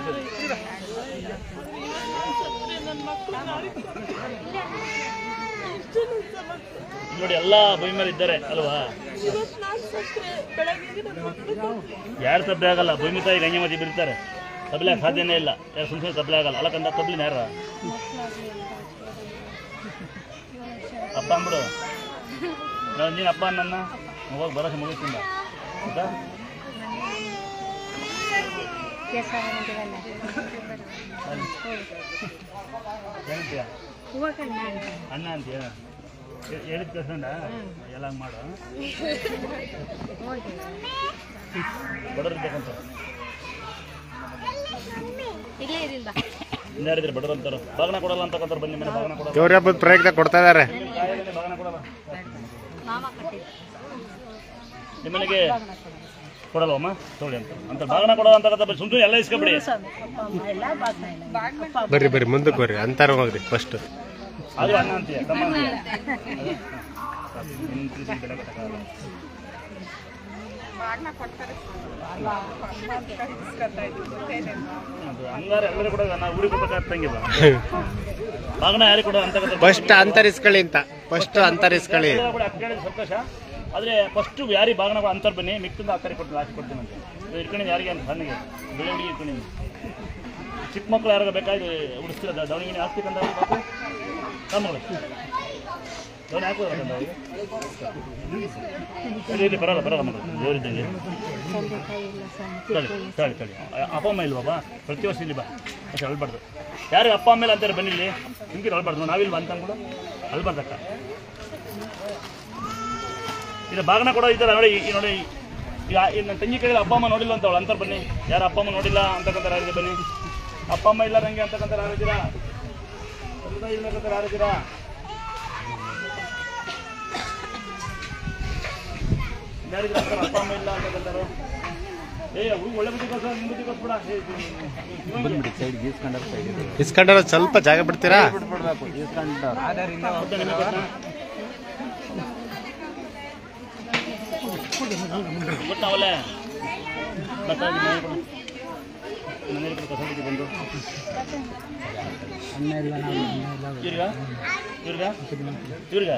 ನೋಡಿ ಎಲ್ಲ ಭೂಮಿ ಮೇಲೆ ಇದ್ದಾರೆ ಅಲ್ವಾ? ಯಾರು ತಪ್ಪಲೆ ಆಗಲ್ಲ. ಭೂಮಿ ತಾಯಿ ಗಂಗೆ ಮಧ್ಯೆ ಬಿರ್ತಾರೆ. ತಬ್ಲೆ ಸಾಧ್ಯನೇ ಇಲ್ಲ. ಯಾರು ಸುಮ್ಮನೆ ತಬ್ಲೆ ಆಗಲ್ಲ. ಅಲ್ಲ ಕಂದ ತಬ್ಲಿನ ಯಾರ ಅಪ್ಪ ಅಂದ್ಬಿಡು. ನೀನು ಅಪ್ಪ ನನ್ನ ಹೋಗಿ ಬರೋಕೆ ಮುಗಿಸ್ತಿಂದ ಆಯ್ತಾ? ಏನಂತೀಯ? ಅಣ್ಣ ಅಂತೀಯ? ಹೇಳಿದ ಕಳ್ಸಂಡ ಎಲ್ಲ ಹಂಗೆ ಮಾಡು. ಬಡವ್ರು ಇರ್ಬೇಕಂತ ಇನ್ಯಾರಿದ್ರೆ ಬಡವ್ರು ಅಂತಾರ. ಬಾಗಣ ಕೊಡಲ್ಲ ಅಂತಕ್ಕಂಥ ಬನ್ನಿ ಮೇಲೆ ಬಾಗಣ ಕೊಡಲ್ಲ. ಗೌರಿ ಹಬ್ಬದ ಪ್ರಯುಕ್ತ ಕೊಡ್ತಾ ಇದಾರೆ. ಬಾಗಣ ಕೊಡಲ್ಲ. ನಿಮ್ಮನೆಗೆ ಕೊಡಲ್ವಮ್ಮ ತೊಗೊಳ್ಳಿ ಅಂತ ಬಾಗಣ ಕೊಡೋ ಅಂತ ಸುಮ್ಮನೆ ಎಲ್ಲ ಇಸ್ಕೊಬಿಡಿ. ಬರ್ರಿ ಮುಂದಕ್ಕೆ ಬರ್ರಿ. ಅಂತಾರ ಹೋಗ್ರಿ ಫಸ್ಟ್. ಅದು ಅಣ್ಣ ಅಂತೀಯ ತಮ್ಮ ಅಂತೀಯ. ಹಂಗಾರೆ ಎಲ್ಲರೂ ಕೂಡ ನಾವು ಊರಿಗೆ ಕೊಡ್ಬೇಕಾಗ್ತಂಗಿಲ್ಲ. ಬಾಗಣ ಯಾರಿಗೆ ಕೊಡೋ ಅಂತ ಫಸ್ಟ್ ಅಂತರಿಸ್ಕೊಳ್ಳಿ ಅಂತ. ಫಸ್ಟ್ ಅಂತರಿಸ್ಕೊಳ್ಳಿ. ಸಂತೋಷ. ಆದರೆ ಫಸ್ಟು ಯಾರಿಗೆ ಬಾಗಣ ಅಂತರ ಬನ್ನಿ. ಮಿಕ್ಕಿಂದ ಆ ಕಡೆ ಕೊಟ್ಟು ಲಾಸ್ಟ್ ಕೊಡ್ತೀನಿ ಅಂತ ಇಟ್ಕೊಂಡಿದ್ದು. ಯಾರಿಗೆ ಅಂತ ಸಣ್ಣಗೆ ಬೆಳೆ ಹುಡುಗಿ ಇಟ್ಕೊಂಡಿದ್ದು. ಚಿಕ್ಕ ಮಕ್ಕಳು ಯಾರಾಗ ಬೇಕಾಗಿ ಉಡಿಸ್ತಿರ ದವಣಿಗೆ ಹಾಕ್ತಿಕ್ಕಂತ ಮಗಳು ದವಣಿ ಹಾಕೋದಂತ ಇಲ್ಲಿ ಬರಲ್ಲ ಮಗಳು ದೇವರಿದ್ದಂಗೆ. ತಳಿ ಅಪ್ಪ ಅಮ್ಮ ಇಲ್ವಾ? ಪ್ರತಿ ವರ್ಷ ಇಲ್ಲಿ ಬಾ ಅಷ್ಟೇ ಅಳ್ಬಾರ್ದು. ಯಾರಿಗೆ ಅಪ್ಪ ಅಮ್ಮೇಲೆ ಅಂತಾರೆ ಬನ್ನಿ ಇಲ್ಲಿ. ನಿಮ್ಗೆ ಅಳ್ಬಾರ್ದು. ನಾವಿಲ್ವಾ ಅಂತ ಕೂಡ ಅಳ್ಬಾರ್ದಕ್ಕ. ಇದು ಬಾಗಣ ಕೊಡೋ ಇದ್ದಾರೆ ನೋಡಿ. ನೋಡಿ ಈಗ ನನ್ನ ತಂಗಿ ಕೈಯಲ್ಲಿ ಅಪ್ಪ ಅಮ್ಮ ನೋಡಿಲ್ಲ ಅಂತವಳು ಅಂತಾರೆ ಬನ್ನಿ. ಯಾರು ಅಪ್ಪ ಅಮ್ಮ ನೋಡಿಲ್ಲ ಅಂತಕ್ಕಂತಾರೆ ಯಾರಿದೆ ಬನ್ನಿ. ಅಪ್ಪ ಅಮ್ಮ ಇಲ್ಲ ನನಗೆ ಅಂತಕ್ಕಂತಾರೆ ಯಾರಿದ್ದೀರಾ? ಇಲ್ಲಕ್ಕಂತಾರೆ ಯಾರಿದ್ದೀರಾ? ಯಾರಿದ್ರೆ ಅಂತಾರೆ ಅಪ್ಪ ಅಮ್ಮ ಇಲ್ಲ ಅಂತಕ್ಕಂತಾರೆ. ಒಳ್ಳೆ ಬುದ್ಧಿ ಕಳ್ಸ. ನಿಮ್ಮ ಬುದ್ಧಿ ಕಳ್ಸ್ಬಿಡ. ಇಸ್ಕೊಂಡ್ರ ಸ್ವಲ್ಪ ಜಾಗ ಬಿಡ್ತೀರಾ? ಗೊತ್ತಾವಲ್ಲೇ ಮನೇಲಿ ಕಸಬಿಟ್ಟು ಬಂದು ಇವ್ರಿಗ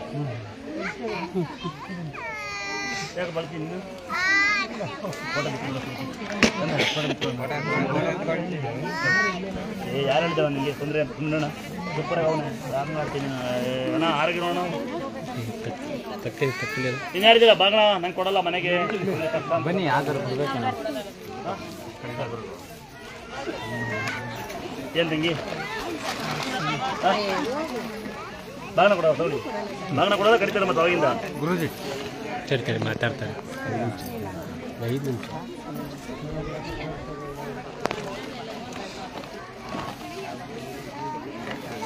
ಯಾಕೆ ಬರ್ತೀನಿ ಯಾರು ಹೇಳಿದವ ನಿಮಗೆ ತೊಂದರೆ ಅಂತ ಸುಮ್ಮನೆ ಸೂಪರಾಗಿ ಅವನೇ ಯಾರು ಮಾಡ್ತೀನಿ ಅಣ್ಣ ಆರೋಗ್ಯ ನೋಡೋಣ. ನೀನು ಯಾರಿದ್ದೀರ ಬಾಗಣ ನಂಗೆ ಕೊಡಲ್ಲ ಮನೆಗೆ ಬನ್ನಿ. ಏನು ತಂಗಿ ಬಾಗಣ ಕೊಡೋ ಸೌಡಿ ಬಾಗಣ ಕೊಡೋದ ಕಡಿತಾರೆ ಮತ್ತೆ ಅವಾಗಿಂದ ಗುರುಜಿ. ಸರಿ ಮಾತಾಡ್ತಾರೆ. 5 ನಿಮಿಷ.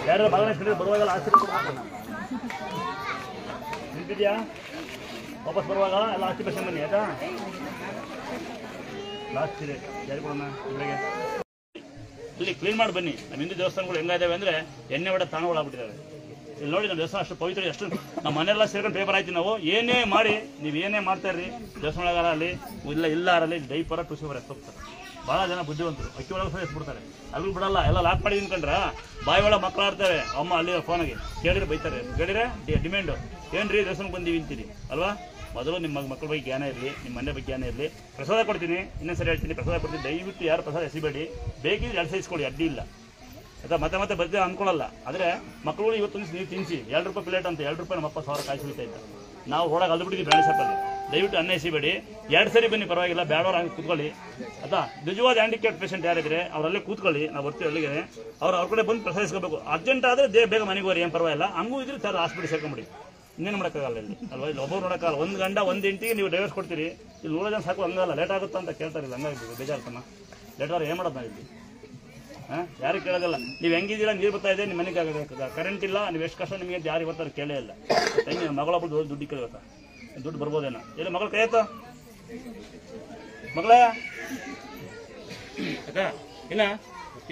ಯಾರು ಬಾಗಣ ಬರುವಾಗಲ್ಲ ಆಸ್ತಿ ನಿಂತಿದ್ಯಾ? ವಾಪಸ್ ಬರುವಾಗ ಎಲ್ಲ ಆಸ್ತಿ ಪರ್ಸೆಂಟ್ ಬನ್ನಿ ಆಯ್ತಾ? ಲಾಸ್ಟ್ ಇದೆ ಯಾರು ಕೊಡೋಣ ಬೆಳಗ್ಗೆ ಇಲ್ಲಿ ಕ್ಲೀನ್ ಮಾಡಿ ಬನ್ನಿ. ನಮ್ಮ ಹಿಂದೂ ದೇವಸ್ಥಾನಗಳು ಹೆಂಗಾಯಿದ್ದಾವೆ ಅಂದರೆ ಎಣ್ಣೆ ಹೊಡೆ ತಾಣಗಳಾಗ್ಬಿಟ್ಟಿದ್ದಾವೆ. ಇಲ್ಲಿ ನೋಡಿ ನಮ್ಮ ದೇವಸ್ಥಾನ ಅಷ್ಟು ಪವಿತ್ರ. ಎಷ್ಟು ನಮ್ಮ ಮನೆಯೆಲ್ಲ ಸೇರ್ಕೊಂಡು ಪೇಪರ್ ಆಯ್ತು. ನಾವು ಏನೇ ಮಾಡಿ ನೀವು ಏನೇ ಮಾಡ್ತಾರ್ರಿ ದೇವಸ್ಥಾನ ಒಳಗಾರ ಅಲ್ಲಿ ಇಲ್ಲ ಅರಲ್ಲಿ ಡೈಪರ ಟುಸಿಪರ ಎತ್ತೋಗ್ತಾರೆ. ಭಾಳ ಜನ ಬುದ್ಧಿವಂತರು ಅಕ್ಕಿ ಒಳಗೆ ಸಹ ಎತ್ಬಿಡ್ತಾರೆ. ಅಲ್ಲಿ ಬಿಡಲ್ಲ. ಎಲ್ಲ ಲಾಕ್ ಮಾಡಿ ನಿಂತ್ಕೊಂಡ್ರೆ ಬಾಯಿ ಒಳಗೆ ಮಕ್ಕಳು ಆಡ್ತಾರೆ. ಅಮ್ಮ ಅಲ್ಲಿ ಫೋನಾಗೆ ಕೇಳಿದ್ರೆ ಬೈತಾರೆ. ಕೇಳಿದ್ರೆ ಡಿಮ್ಯಾಂಡು ಏನ್ರಿ ದೇವಸ್ಥಾನಕ್ಕೆ ಬಂದೀವಿ ಅಂತೀರಿ ಅಲ್ವಾ? ಮೊದಲು ನಿಮ್ಮ ಮಕ್ಕಳ ಬಗ್ಗೆ ಜ್ಞಾನ ಇರಲಿ, ನಿಮ್ಮ ಮನೆ ಬಗ್ಗೆ ಜ್ಞಾನ ಇರಲಿ. ಪ್ರಸಾದ ಕೊಡ್ತೀನಿ, ಇನ್ನೊಂದು ಸರಿ ಹೇಳ್ತೀನಿ, ಪ್ರಸಾದ ಕೊಡ್ತೀನಿ. ದಯವಿಟ್ಟು ಯಾರು ಪ್ರಸಾದ ಎಸಿಬೇಡಿ. ಬೇಕಿದ್ರೆ 2 ಸೈಸ್ಕೊಳ್ಳಿ, ಅಡ್ಡಿ ಇಲ್ಲ ಆಯ್ತಾ? ಮತ್ತೆ ಬರ್ತೀವಿ ಅಂದ್ಕೊಳ್ಳಲ್ಲ. ಆದರೆ ಮಕ್ಕಳು ಇವತ್ತು ನೀವು ತಿನ್ನಿಸಿ. 2 ರೂಪಾಯಿ ಪ್ಲೇಟ್ ಅಂತ 2 ರೂಪಾಯಿ ನಮ್ಮಪ್ಪ 1000 ಕಾಯಿ ಸುಳಿತಾ ಇದ್ದ. ನಾವು ಹೊರಗೆ ಅಲ್ಬಿಟ್ಟಿದ್ದೀವಿ ಬ್ರಾಂಡ್ ಶಾಪಲ್ಲಿ. ದಯವಿಟ್ಟು ಅನ್ನ ಎಸಿಬೇಡಿ. 2 ಸರಿ ಬನ್ನಿ ಪರವಾಗಿಲ್ಲ. ಬೇಡವ್ರು ಹಂಗೆ ಕೂತ್ಕೊಳ್ಳಿ ಆಯ್ತಾ? ನಿಜವಾದ ಹ್ಯಾಂಡಿಕ್ಯಾಪ್ ಪೇಷಂಟ್ ಯಾರಿದ್ರೆ ಅವರಲ್ಲೇ ಕೂತ್ಕೊಳ್ಳಿ. ನಾವು ಬರ್ತೀವಿ ಅಲ್ಲಿಗೆ. ಅವ್ರ ಕಡೆ ಬಂದು ಪ್ರಸಾದ ಇಸ್ಕೋಬೇಕು. ಅರ್ಜೆಂಟ್ ಆದರೆ ಬೇಗ ಮನೆಗೆ ಹೋರಿ, ಏನು ಪರವಾಗಿಲ್ಲ. ಹಂಗೂ ಇದ್ರೆ ಸರ್ ಹಾಸ್ಪಿಟಲ್ ಸೇರ್ಕೊಂಬಿಡಿ. ಇನ್ನೇನು ಮಾಡೋಕ್ಕಾಗಲ್ಲ ಇಲ್ಲಿ ಅಲ್ವಾ? ಇಲ್ಲಿ ಒಬ್ಬರು ನೋಡೋಕ್ಕಾಗಲ್ಲ. 1 ಗಂಡ 1 ಹೆಂಟಿಗೆ ನೀವು ಡೈವರ್ಸ್ ಕೊಡ್ತೀರಿ. ಇಲ್ಲಿ 100 ಜನ ಸಾಕು. ಹಂಗಲ್ಲ ಲೇಟ್ ಆಗುತ್ತಾ ಅಂತ ಕೇಳ್ತಾರಿಲ್ಲ. ಹಂಗಾಗಿ ಬೇಜಾರ್ತಮ್ಮ. ಲೇಟ್ ಆದ್ರೆ ಏನು ಮಾಡೋದು ನಾವು ಇಲ್ಲಿ? ಹಾಂ ಯಾರಿಗೆ ಕೇಳೋದಲ್ಲ. ನೀವು ಹೆಂಗಿದ್ದೀರಾ? ನೀರು ಬರ್ತಾ ಇದೆ, ನಿಮ್ಮ ಮನೆಗೆ ಕರೆಂಟ್ ಇಲ್ಲ, ನೀವು ಎಷ್ಟು ಕಷ್ಟ ನಿಮಗೆ ಯಾರಿಗೆ ಬರ್ತಾರೆ ಕೇಳೇ ಇಲ್ಲ. ಹೆಂಗೆ ಮಗಳೊಬ್ಬರು ದುಡ್ಡು ಕೇಳ್ಬೇಕಾ? ದುಡ್ಡು ಬರ್ಬೋದೇನೋ? ಇಲ್ಲ ಮಗಳು ಕೈ ಆಯ್ತು ಮಗಳೇ ಆಯ್ತಾ? ಇಲ್ಲ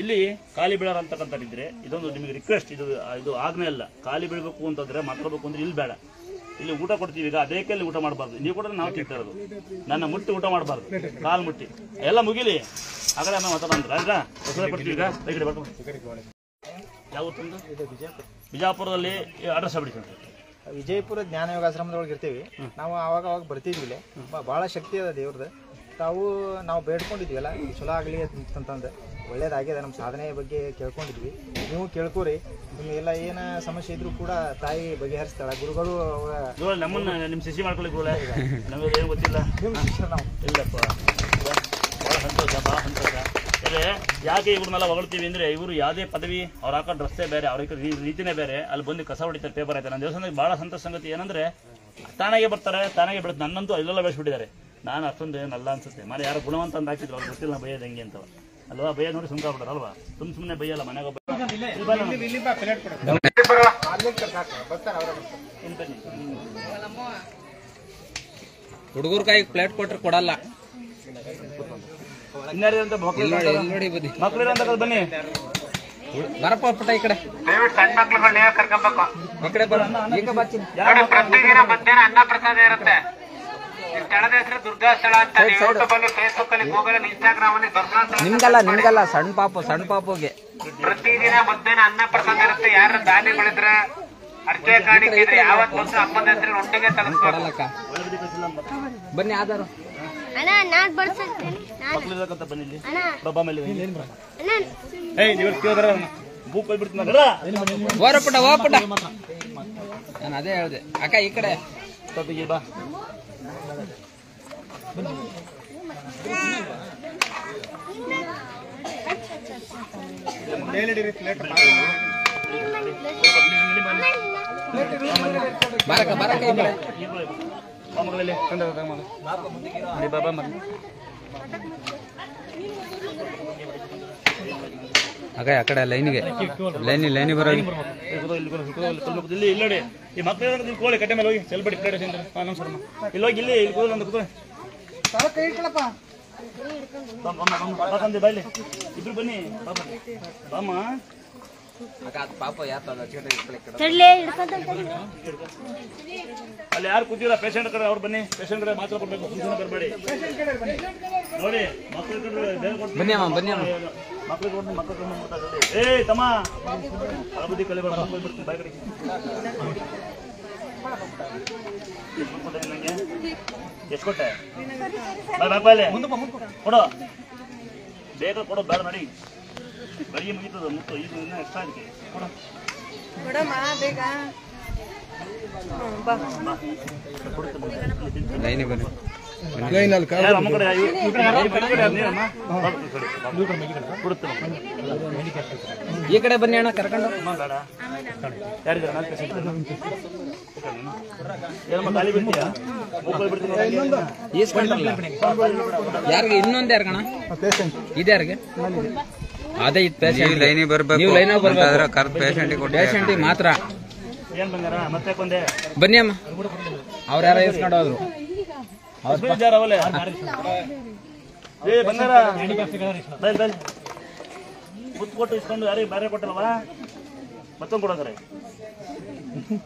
ಇಲ್ಲಿ ಖಾಲಿ ಬೀಳಾರ ಅಂತಕ್ಕಂಥದ್ದಿದ್ರೆ ಇದೊಂದು ನಿಮಗೆ ರಿಕ್ವೆಸ್ಟ್, ಇದು ಆಜ್ಞೆ ಅಲ್ಲ. ಖಾಲಿ ಬೀಳಬೇಕು ಅಂತಂದ್ರೆ ಮಾಡ್ಕೋಬೇಕು ಅಂದ್ರೆ ಇಲ್ಲಿ ಬೇಡ, ಇಲ್ಲಿ ಊಟ ಕೊಡ್ತೀವಿ. ಈಗ ಅದೇ ಕೈಲಿ ಊಟ ಮಾಡಬಾರ್ದು, ನೀವು ಕೂಡ ನಾವು ತಿಂತಾ ಇರೋದು. ನನ್ನ ಮುಟ್ಟಿ ಊಟ ಮಾಡಬಾರ್ದು, ಕಾಲು ಮುಟ್ಟಿ ಎಲ್ಲ ಮುಗಿಲಿ. ಆಗಲೇ ಆಮೇಲೆ ಮಾತಾಡಂದ್ರೆ ಆಯ್ತಾ? ಹೊಸ ಕೊಡ್ತೀವಿ. ಈಗ ಕಡೆ ಬರ್ಕೊಂಡು ಯಾವ ತಂದು ಬಿಜಾಪುರದಲ್ಲಿ ಅಡ್ರೆಸ್ ಆಗ್ಬಿಡ್ತೀವಿ. ವಿಜಯಪುರ ಜ್ಞಾನ ಯೋಗಾಶ್ರಮದೊಳಗೆ ಇರ್ತೀವಿ ನಾವು. ಅವಾಗ ಬರ್ತಿದ್ವಿ. ಭಾಳ ಶಕ್ತಿ ಅದ ದೇವ್ರದ್ದು. ನಾವು ಬೇಡ್ಕೊಂಡಿದ್ವಲ್ಲ ಚಲೋ ಆಗಲಿ ಅಂತಂದು ಒಳ್ಳೇದಾಗಿದೆ. ನಮ್ಮ ಸಾಧನೆ ಬಗ್ಗೆ ಕೇಳ್ಕೊಂಡಿದ್ವಿ. ನೀವು ಕೇಳ್ಕೊರಿ. ನಿಮಗೆಲ್ಲ ಏನು ಸಮಸ್ಯೆ ಇದ್ರೂ ಕೂಡ ತಾಯಿ ಬಗೆಹರಿಸ್ತಾಳೆ. ಗುರುಗಳು ನಮ್ಮನ್ನ ನಿಮ್ಮ ಶಿಶಿ ಮಾಡ್ಕೊಳ್ಳಿ ಗುರುಗಳೇ, ನಮಗೆ ಏನು ಗೊತ್ತಿಲ್ಲ. ನಾವು ಇಲ್ಲಪ್ಪ, ಭಾಳ ಸಂತೋಷ, ಭಾಳ ಸಂತೋಷ. ಯಾಕೆ ಇವ್ರನ್ನೆಲ್ಲ ಹೊಗಳ್ತೀವಿ ಅಂದರೆ ಇವರು ಯಾವುದೇ ಪದವಿ, ಅವ್ರು ಹಾಕೋ ಡ್ರೆಸ್ಸೇ ಬೇರೆ, ಅವ್ರ ರೀತಿನೇ ಬೇರೆ. ಅಲ್ಲಿ ಬಂದು ಕಸ ಹೊಡಿತಾರೆ, ಪೇಪರ್ ಆಯ್ತಾರೆ. ನನ್ನ ದೇವಸ್ಥಾನದಲ್ಲಿ ಭಾಳ ಸಂತೋಷ ಸಂಗತಿ ಏನಂದರೆ ತಾನಾಗೆ ಬರ್ತಾರೆ, ತಾನಾಗೆ ಬಿಡುತ್ತೆ. ನನ್ನಂತೂ ಅಲ್ಲೆಲ್ಲ ಬೆಳೆಸ್ಬಿಟ್ಟಿದ್ದಾರೆ. ನಾನು ಅಷ್ಟೊಂದು ಏನಲ್ಲ ಅನ್ಸುತ್ತೆ. ಮನೆ ಯಾರು ಗುಣವಂತ ಅಂತ ಹಾಕಿದ್ರು, ಅವ್ರು ಗೊತ್ತಿಲ್ಲ ಬೈಯೋದು ಹೆಂಗೆ ಅಂತ ಅಲ್ವಾ. ಬೈಯ ನೋಡಿ ಸುಮ್ಕ ಬಿಡೋರು ಅಲ್ವಾ, ಸುಮ್ಮನೆ ಬೈಯಲ್ಲ. ಮನೆಗೆ ಹುಡುಗರ ಕೈ ಪ್ಲೇಟ್ ಕೊಟ್ರೆ ಕೊಡಲ್ಲ. ಇನ್ನಾರಂತ ಮಕ್ಳಿರಂತ ಬನ್ನಿ, ಬರಪ್ಪ ಪುಟ್ಟ ಈ ಕಡೆ. ಸಣ್ಣ ಮಕ್ಳುಗಳನ್ನ ಕರ್ಕೊಂಬೇಕು. ಈ ಕಡೆ ಬರ. ಈಗ ಬರ್ತೀನಿ. ಪ್ರತಿದಿನ ಮಧ್ಯಾಹ್ನ ಅನ್ನ ಪ್ರಸಾದ ಇರುತ್ತೆ. ಸ್ಥಳದ ಹೆಸರು ದುರ್ಗಾಸ್ಥಳ ಅಂತ. ಯೂಟ್ಯೂಬ್ ಅಲ್ಲಿ, ಫೇಸ್ಬುಕ್ ಅಲ್ಲಿ, ಗೂಗಲ್ ಅಲ್ಲಿ, ಇನ್ಸ್ಟಾಗ್ರಾಮ್ ಅಲ್ಲಿ ದುರ್ಗಾಸ್ಥಳ. ನಿಮ್ಗಲ್ಲ ಸಣ್ಣ ಪಾಪುಗೆ ಪ್ರತಿದಿನ ಮಧ್ಯಾಹ್ನ ಅನ್ನ ಪ್ರಸಾದ ಇರುತ್ತೆ. ಯಾರು ದಾನಿ ಬೆಳೆದ್ರೆ ಅರ್ಕೆ ಕಾಣಿಕೆ ಯಾವತ್ತು ಬಂದು ಅಮ್ಮನ ಹೆಸರು ಒಟ್ಟಿಗೆ ತಲುಪಿಸ್ಕೊಡಲಕ್ಕ. ಬನ್ನಿ ಆಧಾರು ಮಕ್ಳಿರಕಂತ ಬನ್ನಿ ಇಲ್ಲಿ ಬಾಬಾ ಮೇಲೆ ನೀವು ಕೇಳಿದ್ರೆ ಬೂಕ್ ಹೋಗ್ಬಿಡ್ತೀನಿ. ಓ ಪುಟ್ಟ ನಾನು ಅದೇ ಹೇಳಿದೆ. ಅಕ್ಕ ಈ ಕಡೆ ಬಾ. ಬರಕ ಈ ಕಡೆ. ಬಾಬಾ ಅಕ್ಕ ಆ ಕಡೆ ಲೈನಿಗೆ ಲೈನಿ ಬರೋ. ಇಲ್ಲಿ ನೋಡಿ ಈ ಮಕ್ಕಳು ಕೋಳಿ ಕಟ್ಟೆ ಮೇಲೆ ಹೋಗಿ ಸೆಲ್ಬಡಿ ಪ್ಲೇಟ್ ನಮಸ್ಕಾರ. ಇಲ್ಲಿ ಹೋಗಿ ಇಲ್ಲಿ ಕೂದಲು ಒಂದು ಕೂತು ಬಾಯ್ಲಿ ಇಬ್ರು ಬನ್ನಿ. ಬಾಮ್ಮ ಪಾಪ ಅಲ್ಲಿ ಯಾರು ಕೂತಿಲ್ಲ ಪೇಷಂಟ್ ಕಡೆ ಅವ್ರು ಬನ್ನಿ. ಪೇಷಂಟ್ ಕಡೆ ಮಾತ್ರ ಕೊಡ್ಬೇಕು, ಬರಬೇಡಿ ನೋಡಿ. ಮಕ್ಕಳು ಬನ್ನಿ ಅಮ್ಮ ಮಕ್ಕಳು ಏ ತಮ್ಮ ಅಳಬುದ್ದಿ ಕಲಿಬೇಡ. ಬಾಯ್ ಕಡೆ ನಂಗೆ ಎಷ್ಟು ಕೊಟ್ಟೆ? ಬಾಯ್ ಕೊಡೋ, ಬೇಗ ಕೊಡೋ, ಬೇಡ ನೋಡಿ. ಬೆಳಿಗ್ಗೆ ಮುಗಿತದ ಮುತ್ತು, ಈಗ ಇನ್ನೂ ಎಕ್ಸ್ಟ್ರಾ ಅದಕ್ಕೆ ಕೊಡೋ. ಲೈನಿ ಬನ್ನಿ. ಈ ಕಡೆ ಬನ್ನಿ ಅಣ್ಣ ಕರ್ಕೊಂಡು. ಯಾರಿಗೆ ಇನ್ನೊಂದು ಯಾರಿಗಣ ಇದ್ಯಾರಿಗೆ ಅದೇ ಇದು ಪೇಷಂಟ್ ಲೈನಿ ಬರ್ಬೇಕು. ನೀವು ಲೈನಾಗ ಬರ್ಬೇಕು. ಪೇಷಂಟಿಗೆ ಮಾತ್ರ ಬನ್ನಿ ಅಮ್ಮ. ಅವ್ರು ಯಾರ ಇಸ್ಕೊಂಡು ಹೋದ್ರು. ಮುತ್ತು ಕೊಟ್ಟು ಇಸ್ಕೊಂಡು ಯಾರಿಗೆ ಬೇರೆ ಕೊಟ್ಟಲ್ವ ಮತ್ತೊಂದು ಕೊಡೋದ್ರೆ